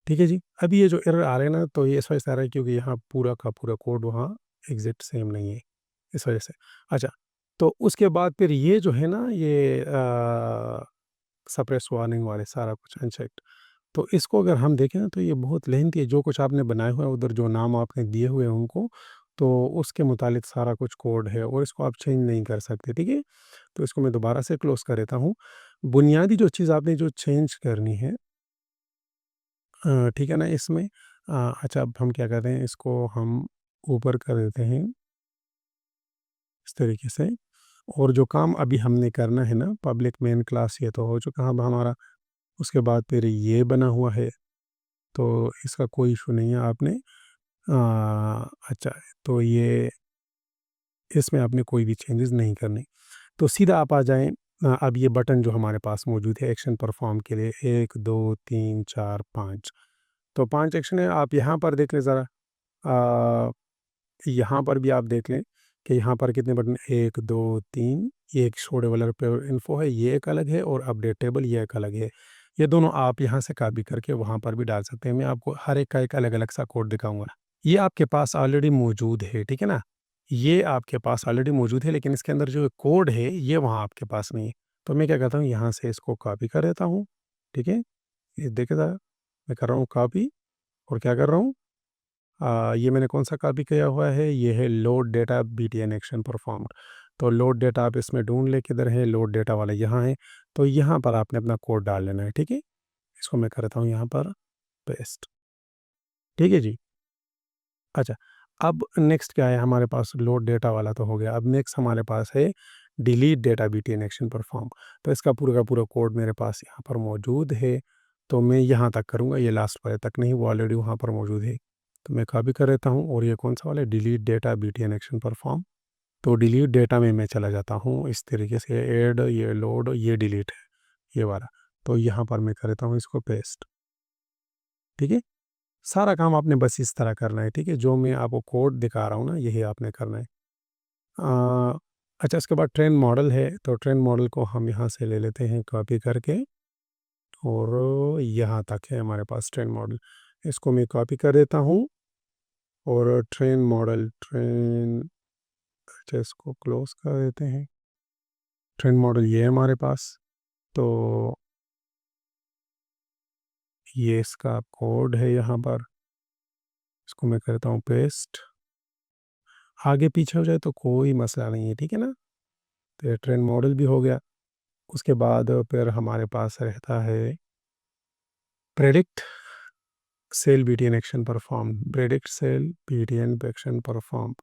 S1: ठीक है जी। अभी ये जो एरर आ रहे हैं ना, तो ये इस वजह से आ रहा है क्योंकि यहाँ पूरा का पूरा कोड वहाँ एग्ज़ैक्ट सेम नहीं है, इस वजह से। अच्छा, तो उसके बाद फिर ये जो है ना, ये सप्रेस वार्निंग वाले सारा कुछ अनचेक्ड। तो इसको अगर हम देखें ना, तो ये बहुत लेंथी है, जो कुछ आपने बनाया हुआ है उधर जो नाम आपने दिए हुए हैं उनको, तो उसके मुतालिक सारा कुछ कोड है और इसको आप चेंज नहीं कर सकते, ठीक है? तो इसको मैं दोबारा से क्लोज़ कर देता हूँ। बुनियादी जो चीज़ आपने जो चेंज करनी है ठीक है ना इसमें अच्छा, अब हम क्या करते हैं, इसको हम ऊपर कर देते हैं इस तरीके से। और जो काम अभी हमने करना है ना, पब्लिक मेन क्लास ये तो हो चुका अब हमारा। उसके बाद फिर ये बना हुआ है, तो इसका कोई इशू नहीं है। आपने अच्छा, तो ये इसमें आपने कोई भी चेंजेस नहीं करने। तो सीधा आप आ जाएँ अब ये बटन जो हमारे पास मौजूद है एक्शन परफ़ॉर्म के लिए 1, 2, 3, 4, 5। तो 5 एक्शन है, आप यहाँ पर देख लें ज़रा। अ, यहाँ पर भी आप देख लें कि यहाँ पर कितने बटन 1, 2, 3, ये एक शो डेवलपर इन्फो है, ये एक अलग है और अपडेट टेबल ये एक अलग है। ये दोनों आप यहाँ से कॉपी करके वहाँ पर भी डाल सकते हैं। मैं आपको हर एक का एक अलग-अलग सा कोड दिखाऊँगा। ये आपके पास ऑलरेडी मौजूद है, ठीक है ना? ये आपके पास ऑलरेडी मौजूद है, लेकिन इसके अंदर जो कोड है, ये वहाँ आपके पास नहीं है। तो मैं क्या करता हूँ, यहाँ से इसको कॉपी कर देता हूँ, ठीक है? ये देखिए ज़रा, मैं कर रहा हूँ कॉपी और क्या कर रहा हूँ ये मैंने कौन-सा कॉपी किया हुआ है, ये है load data BTN action performed. तो लोड डेटा आप इसमें ढूँढ लें किधर है, लोड डेटा वाला यहाँ है, तो यहाँ पर आपने अपना कोड डाल लेना है, ठीक है? इसको मैं करता हूँ यहाँ पर पेस्ट, ठीक है जी। अच्छा, अब नेक्स्ट क्या है हमारे पास, लोड डेटा वाला तो हो गया, अब नेक्स्ट हमारे पास है delete data BTN action perform. तो इसका पूरा का पूरा कोड मेरे पास यहाँ पर मौजूद है, तो मैं यहाँ तक करूँगा, ये लास्ट वाले तक नहीं, वो ऑलरेडी वहाँ पर मौजूद है। तो मैं कॉपी कर लेता हूँ और ये कौन-सा वाला है, delete data BTN action perform. तो डिलीट डेटा में मैं चला जाता हूँ इस तरीके से, ऐड, ये लोड, ये डिलीट है, ये वाला। तो यहाँ पर मैं कर देता हूँ इसको पेस्ट, ठीक है? सारा काम आपने बस इस तरह करना है, ठीक है? जो मैं आपको कोड दिखा रहा हूँ ना, यही आपने करना है। अ, अच्छा, इसके बाद ट्रेन मॉडल है, तो ट्रेन मॉडल को हम यहाँ से ले लेते हैं कॉपी करके और यहाँ तक है हमारे पास ट्रेन मॉडल। इसको मैं कॉपी कर देता हूँ और ट्रेन मॉडल, ट्रेन अच्छा, इसको क्लोज़ कर देते हैं। ट्रेंड मॉडल ये है हमारे पास। तो ये इसका कोड है यहाँ पर, इसको मैं करता हूँ पेस्ट। आगे पीछे हो जाए तो कोई मसला नहीं है, ठीक है ना। तो ये ट्रेंड मॉडल भी हो गया। उसके बाद फिर हमारे पास रहता है predict cell BTN action perform. Predict cell BTN action perform.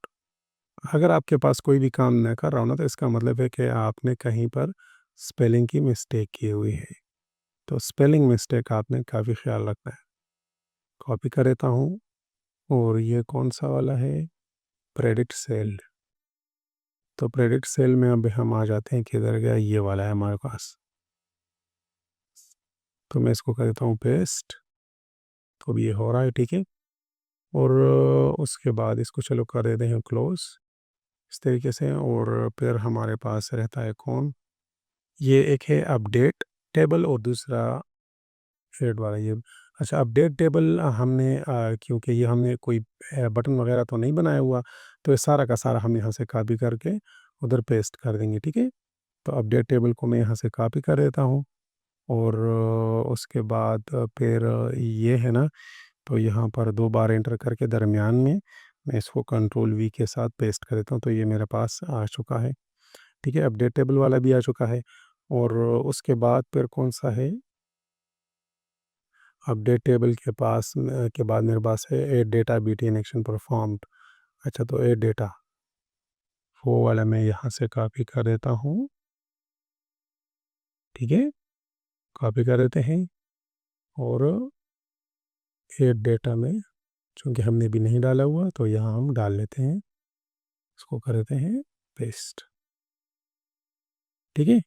S1: अगर आपके पास कोई भी काम न कर रहा हो ना, तो इसका मतलब है कि आपने कहीं पर स्पेलिंग की मिस्टेक की हुई है। तो स्पेलिंग मिस्टेक आपने काफ़ी ख्याल रखना है। कॉपी कर देता हूँ। और ये कौन सा वाला है, प्रेडिक्ट सेल। तो प्रेडिक्ट सेल में अब हम आ जाते हैं, किधर गया, ये वाला है हमारे पास। तो मैं इसको कर देता हूँ पेस्ट। तो अब ये हो रहा है, ठीक है। और उसके बाद इसको चलो कर देते हैं क्लोज इस तरीके से। और फिर हमारे पास रहता है कौन, ये एक है अपडेट टेबल और दूसरा शेड वाला ये। अच्छा, अपडेट टेबल हमने क्योंकि ये हमने कोई बटन वगैरह तो नहीं बनाया हुआ, तो ये सारा का सारा हम यहाँ से कॉपी करके उधर पेस्ट कर देंगे, ठीक है। तो अपडेट टेबल को मैं यहाँ से कॉपी कर देता हूँ। और उसके बाद फिर ये है ना, तो यहाँ पर 2 बार एंटर करके दरमियान में मैं इसको कंट्रोल वी के साथ पेस्ट कर देता हूँ। तो ये मेरे पास आ चुका है, ठीक है। अपडेट टेबल वाला भी आ चुका है। और उसके बाद फिर कौन सा है, अपडेट टेबल के पास के बाद मेरे पास है add data BTN action performed. अच्छा, तो एड डेटा वो वाला मैं यहाँ से कॉपी कर देता हूँ, ठीक है। कॉपी कर देते हैं। और एड डेटा में चूँकि हमने भी नहीं डाला हुआ, तो यहाँ हम डाल लेते हैं, इसको कर देते हैं पेस्ट, ठीक है।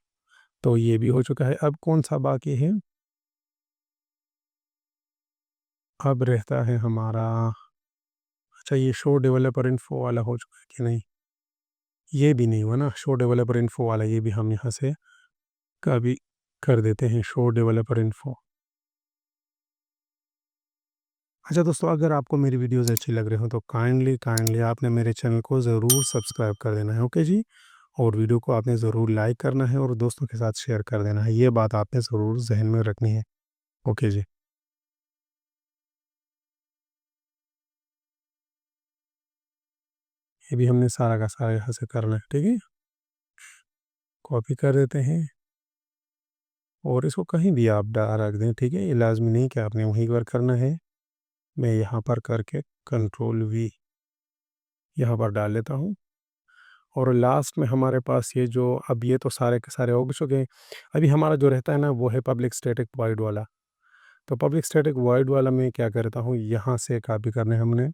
S1: तो ये भी हो चुका है। अब कौन सा बाकी है, अब रहता है हमारा, अच्छा ये शो डेवलपर इन्फो वाला हो चुका है कि नहीं, ये भी नहीं हुआ ना। शो डेवलपर इन्फो वाला ये भी हम यहाँ से कभी कर देते हैं, शो डेवलपर इन्फो। अच्छा दोस्तों, अगर आपको मेरी वीडियोस अच्छी लग रही हो तो काइंडली काइंडली आपने मेरे चैनल को ज़रूर सब्सक्राइब कर देना है, ओके जी। और वीडियो को आपने ज़रूर लाइक करना है और दोस्तों के साथ शेयर कर देना है, ये बात आपने ज़रूर जहन में रखनी है, ओके जी। ये भी हमने सारा का सारा यहाँ से करना है, ठीक है। कॉपी कर देते हैं और इसको कहीं भी आप रख दें, ठीक है। ये लाजमी नहीं कि आपने वहीं पर करना है। मैं यहाँ पर करके कंट्रोल वी यहाँ पर डाल लेता हूँ। और लास्ट में हमारे पास ये जो, अब ये तो सारे के सारे हो चुके हैं। अभी हमारा जो रहता है ना, वो है पब्लिक स्टैटिक वॉइड वाला। तो पब्लिक स्टैटिक वॉइड वाला मैं क्या करता हूँ, यहाँ से कॉपी करने हमने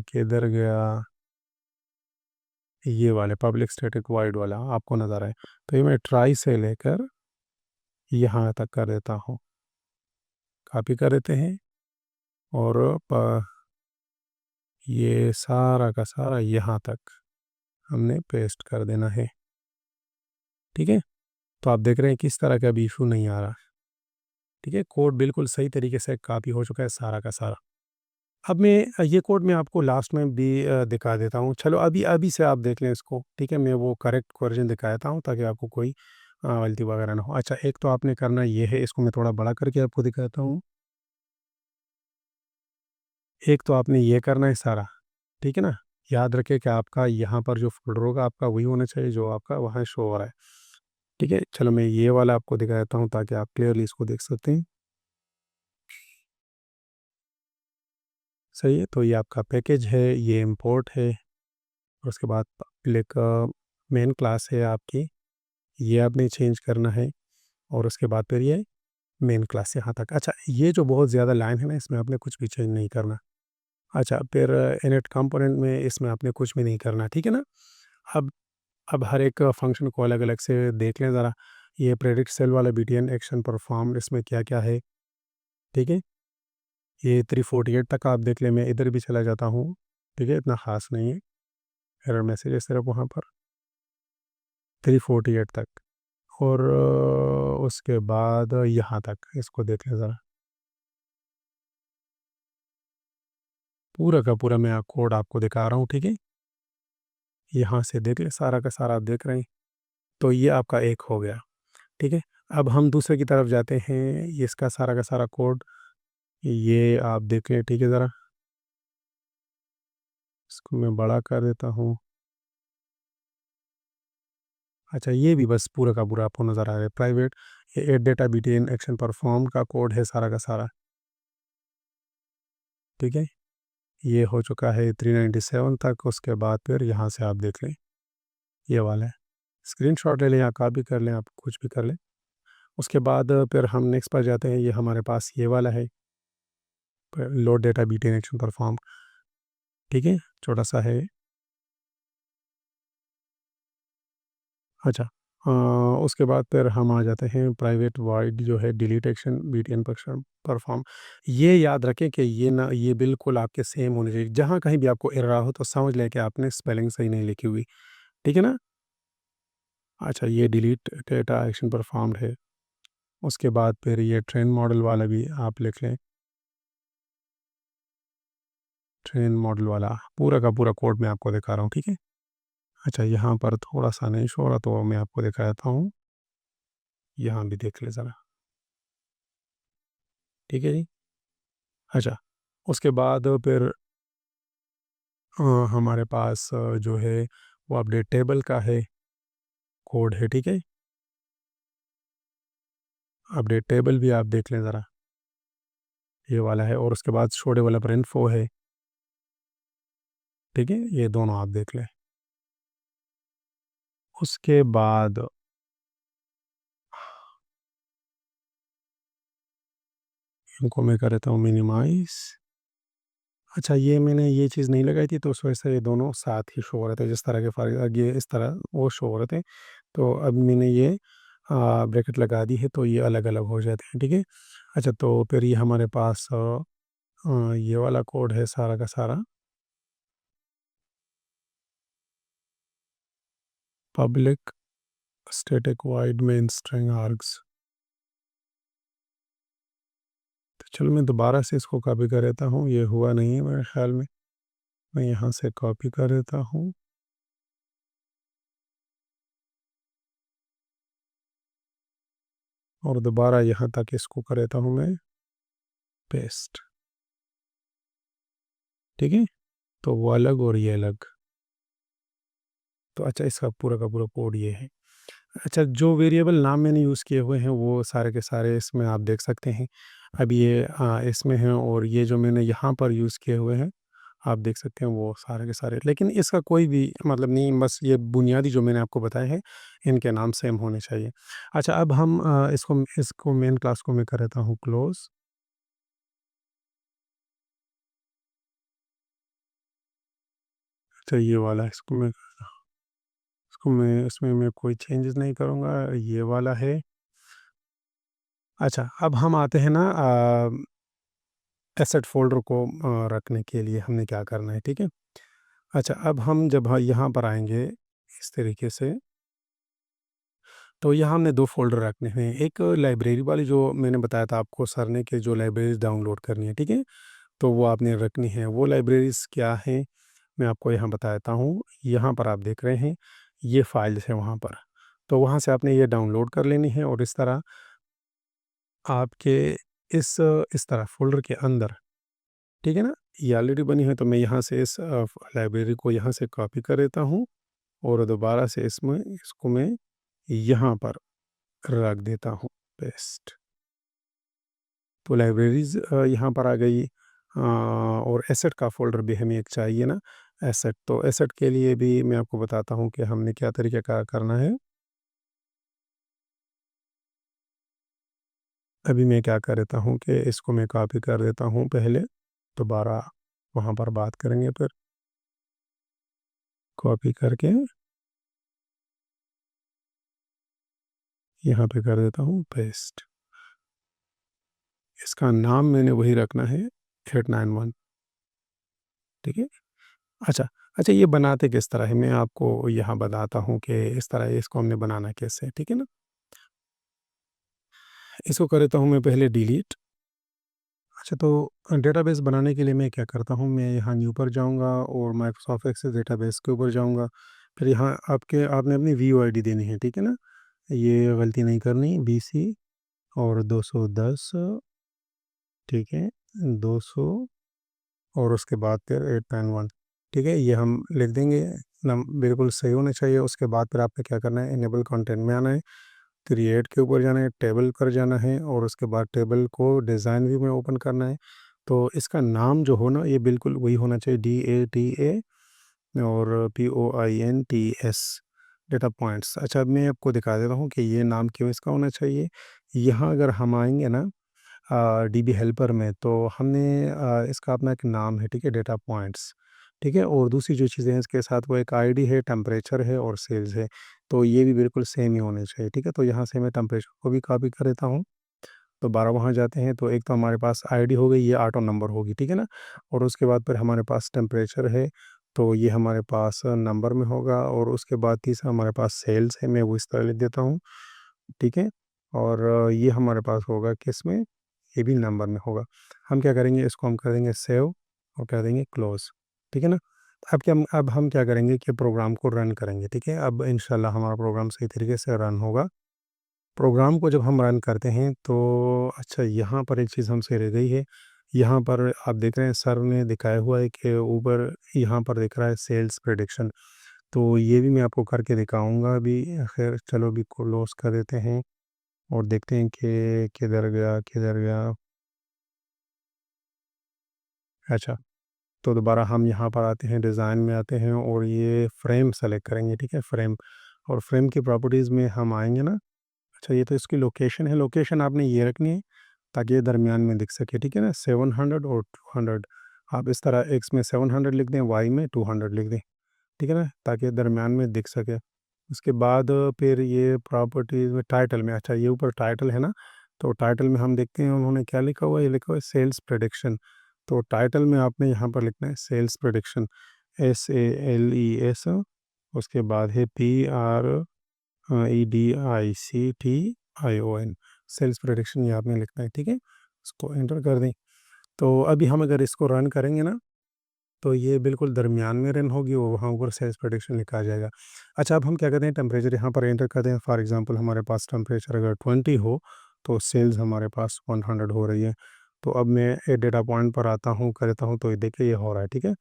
S1: किधर गया, ये वाले पब्लिक स्टैटिक वॉइड वाला आपको नज़र आए। तो ये मैं ट्राई से लेकर यहाँ तक कर देता हूँ, कॉपी कर देते हैं। और ये सारा का सारा यहाँ तक हमने पेस्ट कर देना है, ठीक है। तो आप देख रहे हैं किस तरह का भी इशू नहीं आ रहा, ठीक है। कोड बिल्कुल सही तरीके से कॉपी हो चुका है सारा का सारा। अब मैं ये कोड मैं आपको लास्ट में भी दिखा देता हूँ। चलो अभी अभी से आप देख लें इसको, ठीक है। मैं वो करेक्ट वर्जन दिखाता हूँ ताकि आपको कोई गलती वगैरह ना हो। अच्छा, एक तो आपने करना ये है, इसको मैं थोड़ा बड़ा करके आपको दिखाता हूँ। एक तो आपने ये करना है सारा, ठीक है ना। याद रखें कि आपका यहाँ पर जो फ़ोल्डर होगा आपका वही होना चाहिए जो आपका वहाँ शो हो रहा है, ठीक है। चलो मैं ये वाला आपको दिखा देता हूँ ताकि आप क्लियरली इसको देख सकते हैं, सही है। तो ये आपका पैकेज है, ये इंपोर्ट है। और उसके बाद पब्लिक मेन क्लास है आपकी, ये आपने चेंज करना है। और उसके बाद फिर ये मेन क्लास यहाँ तक। अच्छा, ये जो बहुत ज़्यादा लाइन है ना, इसमें आपने कुछ भी चेंज नहीं करना। अच्छा, फिर इनिट कंपोनेंट में इसमें आपने कुछ भी नहीं करना, ठीक है ना। अब अब हर एक फंक्शन को अलग अलग से देख लें ज़रा। ये प्रेडिक्ट सेल वाला बीटीएन एक्शन परफॉर्म, इसमें क्या क्या है, ठीक है। ये 348 तक आप देख लें, मैं इधर भी चला जाता हूँ, ठीक है। इतना ख़ास नहीं है, एरर मैसेज है सिर्फ वहाँ पर 348 तक। और उसके बाद यहाँ तक इसको देख लें ज़रा, पूरा का पूरा मैं कोड आपको दिखा रहा हूँ, ठीक है। यहाँ से देख लें सारा का सारा आप देख रहे हैं। तो ये आपका एक हो गया, ठीक है? अब हम दूसरे की तरफ जाते हैं, ये इसका सारा का सारा कोड ये आप देखें, ठीक है ज़रा? इसको मैं बड़ा कर देता हूँ। अच्छा, ये भी बस पूरा का पूरा आपको नज़र आ रहा है, प्राइवेट ये at data BTN action perform का कोड है सारा का सारा, ठीक है? ये हो चुका है 397 तक, उसके बाद फिर यहाँ से आप देख लें, ये वाला है। स्क्रीनशॉट ले लें या कॉपी कर लें, आप कुछ भी कर लें। उसके बाद फिर हम नेक्स्ट पर जाते हैं, ये हमारे पास ये वाला है, प load data BTN action perform, ठीक है? छोटा-सा है। अच्छा, अ, उसके बाद फिर हम आ जाते हैं प्राइवेट वॉइड जो है delete action BTN Persian perform. ये याद रखें कि ये बिल्कुल आपके सेम होने चाहिए। जहाँ कहीं भी आपको एरर हो तो समझ लें कि आपने स्पेलिंग सही नहीं लिखी हुई, ठीक है ना? अच्छा, ये डिलीट डेटा एक्शन परफॉर्म्ड है। उसके बाद फिर ये ट्रेन मॉडल वाला भी आप लिख लें, ट्रेन मॉडल वाला पूरा का पूरा कोड मैं आपको दिखा रहा हूँ, ठीक है? अच्छा, यहाँ पर थोड़ा-सा नहीं शो हो रहा तो मैं आपको दिखा देता हूँ। यहाँ भी देख लें ज़रा, ठीक है जी? अच्छा, उसके बाद फिर अ, हमारे पास जो है वो अपडेट टेबल का है, कोड है, ठीक है? अपडेट टेबल भी आप देख लें ज़रा, ये वाला है और उसके बाद शो डेवलपर इन्फो है, ठीक है? ये दोनों आप देख लें। उसके बाद इनको मैं कर देता हूँ मिनिमाइज़। अच्छा, ये मैंने ये चीज़ नहीं लगाई थी तो उस वजह से ये दोनों साथ ही शो हो रहे थे, जिस तरह के ये इस तरह वो शो हो रहे थे। तो अब मैंने ये ब्रैकेट लगा दी है तो ये अलग-अलग हो जाते हैं, ठीक है? अच्छा, तो फिर ये हमारे पास ये वाला कोड है सारा का सारा, public static void main string args. तो चलो मैं दोबारा से इसको कॉपी कर देता हूँ, ये हुआ नहीं है मेरे ख़्याल में। मैं यहाँ से कॉपी कर देता हूँ और दोबारा यहाँ तक इसको कर देता हूँ मैं पेस्ट, ठीक है? तो वो अलग और ये अलग। तो अच्छा, इसका पूरा का पूरा कोड ये है। अच्छा, जो वेरिएबल नाम मैंने यूज़ किए हुए हैं वो सारे के सारे इसमें आप देख सकते हैं। अब ये इसमें हैं और ये जो मैंने यहाँ पर यूज़ किए हुए हैं, आप देख सकते हैं वो सारे के सारे। लेकिन इसका कोई भी मतलब नहीं, बस ये बुनियादी जो मैंने आपको बताए हैं, इनके नाम सेम होने चाहिए। अच्छा, अब हम इसको मेन क्लास को मैं कर देता हूँ क्लोज़। तो ये वाला इसको मैं इसमें मैं कोई चेंजेज़ नहीं करूँगा, ये वाला है। अच्छा, अब हम आते हैं ना एसेट फ़ोल्डर को रखने के लिए हमने क्या करना है, ठीक है? अच्छा, अब हम जब यहाँ पर आएँगे इस तरीके से, तो यहाँ हमने 2 फ़ोल्डर रखने हैं। एक लाइब्रेरी वाली जो मैंने बताया था आपको सर ने कि जो लाइब्रेरीज़ डाउनलोड करनी है, ठीक है? तो वो आपने रखनी है। वो लाइब्रेरीज़ क्या हैं, मैं आपको यहाँ बता देता हूँ। यहाँ पर आप देख रहे हैं, ये फ़ाइल्स हैं वहाँ पर। तो वहाँ से आपने ये डाउनलोड कर लेनी है और इस तरह आपके इस तरह फ़ोल्डर के अंदर, ठीक है ना? ये ऑलरेडी बनी है तो मैं यहाँ से इस लाइब्रेरी को यहाँ से कॉपी कर देता हूँ और दोबारा से इसको मैं यहाँ पर रख देता हूँ पेस्ट। तो लाइब्रेरीज़ यहाँ पर आ गई, और एसेट का फ़ोल्डर भी हमें एक चाहिए ना, एसेट। तो एसेट के लिए भी मैं आपको बताता हूँ कि हमने क्या तरीक़ेकार करना है। अभी मैं क्या कर देता हूँ कि इसको मैं कॉपी कर देता हूँ पहले, दोबारा वहाँ पर बात करेंगे फिर। कॉपी करके यहाँ पे कर देता हूँ पेस्ट। इसका नाम मैंने वही रखना है 891, ठीक है? अच्छा, अच्छा, ये बनाते किस तरह है मैं आपको यहाँ बताता हूँ कि इस तरह इसको हमने बनाना कैसे है, ठीक है ना? इसको कर देता हूँ मैं पहले डिलीट। अच्छा, तो डेटाबेस बनाने के लिए मैं क्या करता हूँ, मैं यहाँ न्यू पर जाऊँगा और माइक्रोसॉफ्ट एक्सेस डेटाबेस के ऊपर जाऊँगा। फिर यहाँ आपने अपनी वीओआईडी देनी है, ठीक है ना? ये गलती नहीं करनी, बीसी और 210, ठीक है, 200 और उसके बाद फिर 891, ठीक है, ये हम लिख देंगे। नम बिल्कुल सही होना चाहिए। उसके बाद फिर आपने क्या करना है, इनेबल कंटेंट में आना है, क्रिएट के ऊपर जाना है, टेबल पर जाना है और उसके बाद टेबल को डिज़ाइन व्यू में ओपन करना है। तो इसका नाम जो हो ना, ये बिल्कुल वही होना चाहिए, DATA और POINTS, डेटा पॉइंट्स। अच्छा, अब मैं आपको दिखा देता हूँ कि ये नाम क्यों इसका होना चाहिए। यहाँ अगर हम आएँगे ना डीबी हेल्पर में, तो हमने इसका अपना एक नाम है, ठीक है, डेटा पॉइंट्स, ठीक है, और दूसरी जो चीज़ें हैं इसके साथ, वो एक आईडी है, टेम्परेचर है और सेल्स है। तो ये भी बिल्कुल सेम ही होने चाहिए, ठीक है। तो यहाँ से मैं टेम्परेचर को भी कॉपी कर देता हूँ। तो 12 वहाँ जाते हैं, तो एक तो हमारे पास आईडी हो गई, ये ऑटो नंबर होगी, ठीक है ना। और उसके बाद फिर हमारे पास टेम्परेचर है, तो ये हमारे पास नंबर में होगा। और उसके बाद तीसरा हमारे पास सेल्स है, मैं वो इस तरह लिख देता हूँ, ठीक है। और ये हमारे पास होगा किस में, ये भी नंबर में होगा। हम क्या करेंगे, इसको हम कर देंगे सेव और कर देंगे क्लोज़, ठीक है ना। अब हम क्या करेंगे कि प्रोग्राम को रन करेंगे, ठीक है। अब इंशाल्लाह हमारा प्रोग्राम सही तरीके से रन होगा। प्रोग्राम को जब हम रन करते हैं तो अच्छा, यहाँ पर एक चीज़ हमसे रह गई है। यहाँ पर आप देख रहे हैं सर ने दिखाया हुआ है कि ऊपर यहाँ पर दिख रहा है सेल्स प्रेडिक्शन। तो ये भी मैं आपको करके दिखाऊँगा अभी। खैर चलो अभी क्लोज़ कर देते हैं और देखते हैं कि किधर गया, किधर गया? अच्छा, तो दोबारा हम यहाँ पर आते हैं, डिज़ाइन में आते हैं और ये फ्रेम सेलेक्ट करेंगे, ठीक है, फ्रेम। और फ्रेम की प्रॉपर्टीज़ में हम आएँगे ना। अच्छा, ये तो इसकी लोकेशन है, लोकेशन आपने ये रखनी है ताकि ये दरमियान में दिख सके, ठीक है ना, 700 और 200। आप इस तरह एक्स में 700 लिख दें, वाई में 200 लिख दें, ठीक है ना, ताकि दरमियान में दिख सके। उसके बाद फिर ये प्रॉपर्टीज़ में टाइटल में, अच्छा ये ऊपर टाइटल है ना, तो टाइटल में हम देखते हैं उन्होंने क्या लिखा हुआ है, ये लिखा हुआ है सेल्स प्रेडिक्शन। तो टाइटल में आपने यहाँ पर लिखना है सेल्स प्रेडिक्शन, SALES, उसके बाद है PREDICTION, सेल्स प्रेडिक्शन, ये आपने लिखना है, ठीक है। इसको एंटर कर दें। तो अभी हम अगर इसको रन करेंगे ना, तो ये बिल्कुल दरमियान में रन होगी और वहाँ ऊपर सेल्स प्रेडिक्शन लिखा आ जाएगा। अच्छा, अब हम क्या करते हैं, टेम्परेचर यहाँ पर एंटर करते हैं। फॉर एग्जांपल हमारे पास टेम्परेचर अगर 20 हो, तो सेल्स हमारे पास 100 हो रही है। तो अब मैं ए डेटा पॉइंट पर आता हूँ, करता हूँ, तो ये देखिए ये हो रहा है, ठीक है।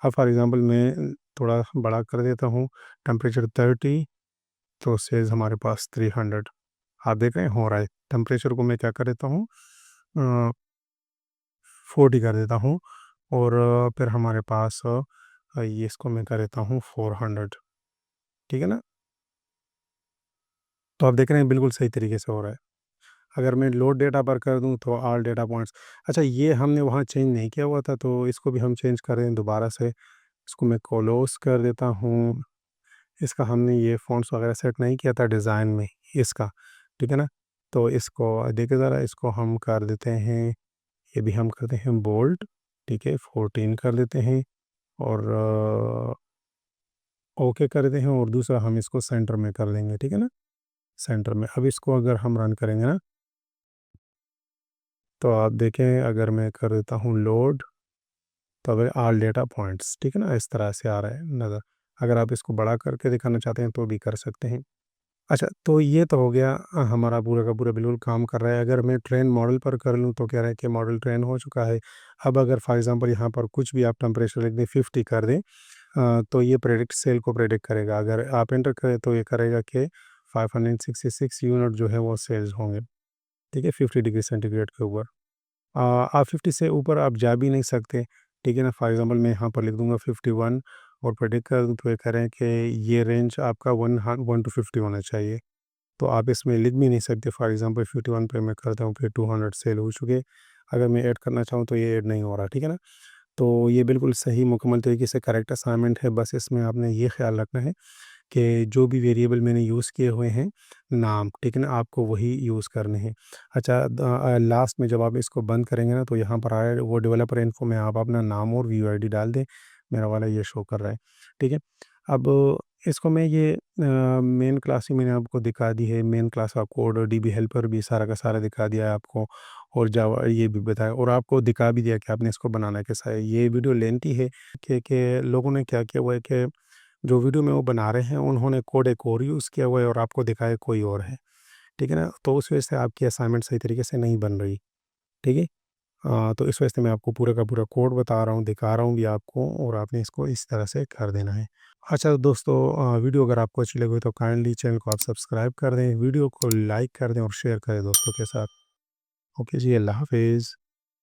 S1: अब फॉर एग्जांपल मैं थोड़ा बड़ा कर देता हूँ, टेम्परेचर 30, तो सेल्स हमारे पास 300। आप देख रहे हैं हो रहा है। टेम्परेचर को मैं क्या कर देता हूँ, 40 कर देता हूँ और फिर हमारे पास ये इसको मैं कर देता हूँ 400, ठीक है ना। तो आप देख रहे हैं बिल्कुल सही तरीके से हो रहा है। अगर मैं लोड डेटा पर कर दूँ तो ऑल डेटा पॉइंट्स। अच्छा, ये हमने वहाँ चेंज नहीं किया हुआ था, तो इसको भी हम चेंज कर दें दोबारा से। इसको मैं क्लोज कर देता हूँ। इसका हमने ये फ़ॉन्ट्स वगैरह सेट नहीं किया था डिज़ाइन में इसका, ठीक है ना। तो इसको देखिए ज़रा, इसको हम कर देते हैं, ये भी हम करते हैं बोल्ड, ठीक है, 14 कर देते हैं और ओके कर देते हैं और दूसरा हम इसको सेंटर में कर देंगे, ठीक है ना, सेंटर में। अब इसको अगर हम रन करेंगे ना, तो आप देखें अगर मैं कर देता हूँ लोड, तो अगर ऑल डेटा पॉइंट्स, ठीक है ना, इस तरह से आ रहा है नज़र। अगर आप इसको बड़ा करके दिखाना चाहते हैं तो भी कर सकते हैं। अच्छा, तो ये तो हो गया हमारा पूरा का पूरा बिल्कुल काम कर रहा है। अगर मैं ट्रेन मॉडल पर कर लूँ तो कह रहा है कि मॉडल ट्रेन हो चुका है। अब अगर फॉर एग्ज़ाम्पल यहाँ पर कुछ भी आप टेम्परेचर लिख दें, 50 कर दें, तो ये प्रेडिक्ट सेल को प्रेडिक्ट करेगा। अगर आप एंटर करें तो ये करेगा कि 566 यूनिट जो है वो सेल्स होंगे, ठीक है, 50 डिग्री सेंटीग्रेड के ऊपर। आप 50 से ऊपर आप जा भी नहीं सकते, ठीक है ना। फॉर एग्ज़ाम्पल मैं यहाँ पर लिख दूँगा 51 और प्रेडिक्ट कर दूँ, तो ये कह रहे हैं कि ये रेंज आपका 1 टू 50 होना चाहिए। तो आप इसमें लिख भी नहीं सकते। फॉर एग्ज़ाम्पल 51 पे मैं करता हूँ, फिर 200 सेल हो चुके। अगर मैं ऐड करना चाहूँ तो ये ऐड नहीं हो रहा, ठीक है ना। तो ये बिल्कुल सही मुकम्मल तरीके से करेक्ट असाइनमेंट है। बस इसमें आपने ये ख़्याल रखना है कि जो भी वेरिएबल मैंने यूज़ किए हुए हैं नाम, ठीक है ना, आपको वही यूज़ करने हैं। अच्छा, लास्ट में जब आप इसको बंद करेंगे ना, तो यहाँ पर आए वो डेवलपर इन्फो में आप अपना नाम और वीयूआईडी डाल दें। मेरा वाला ये शो कर रहा है, ठीक है। अब इसको मैं ये मेन क्लास ही मैंने आपको दिखा दी है। मेन क्लास का कोड और डीबी हेल्पर भी सारा का सारा दिखा दिया है आपको, और जावा ये भी बताया और आपको दिखा भी दिया कि आपने इसको बनाना कैसा है। ये वीडियो लेंथी है कि लोगों ने क्या किया हुआ है कि जो वीडियो में वो बना रहे हैं उन्होंने कोड एक और यूज़ किया हुआ है और आपको दिखाया कोई और है, ठीक है ना? तो उस वजह से आपकी असाइनमेंट सही तरीके से नहीं बन रही, ठीक है? तो इस वजह से मैं आपको पूरा का पूरा कोड बता रहा हूँ, दिखा रहा हूँ भी आपको और आपने इसको इस तरह से कर देना है। अच्छा तो दोस्तों वीडियो अगर आपको अच्छी लगी हो तो काइंडली चैनल को आप सब्सक्राइब कर दें, वीडियो को लाइक कर दें और शेयर करें दोस्तों के साथ। ओके जी, अल्लाह हाफ़िज़।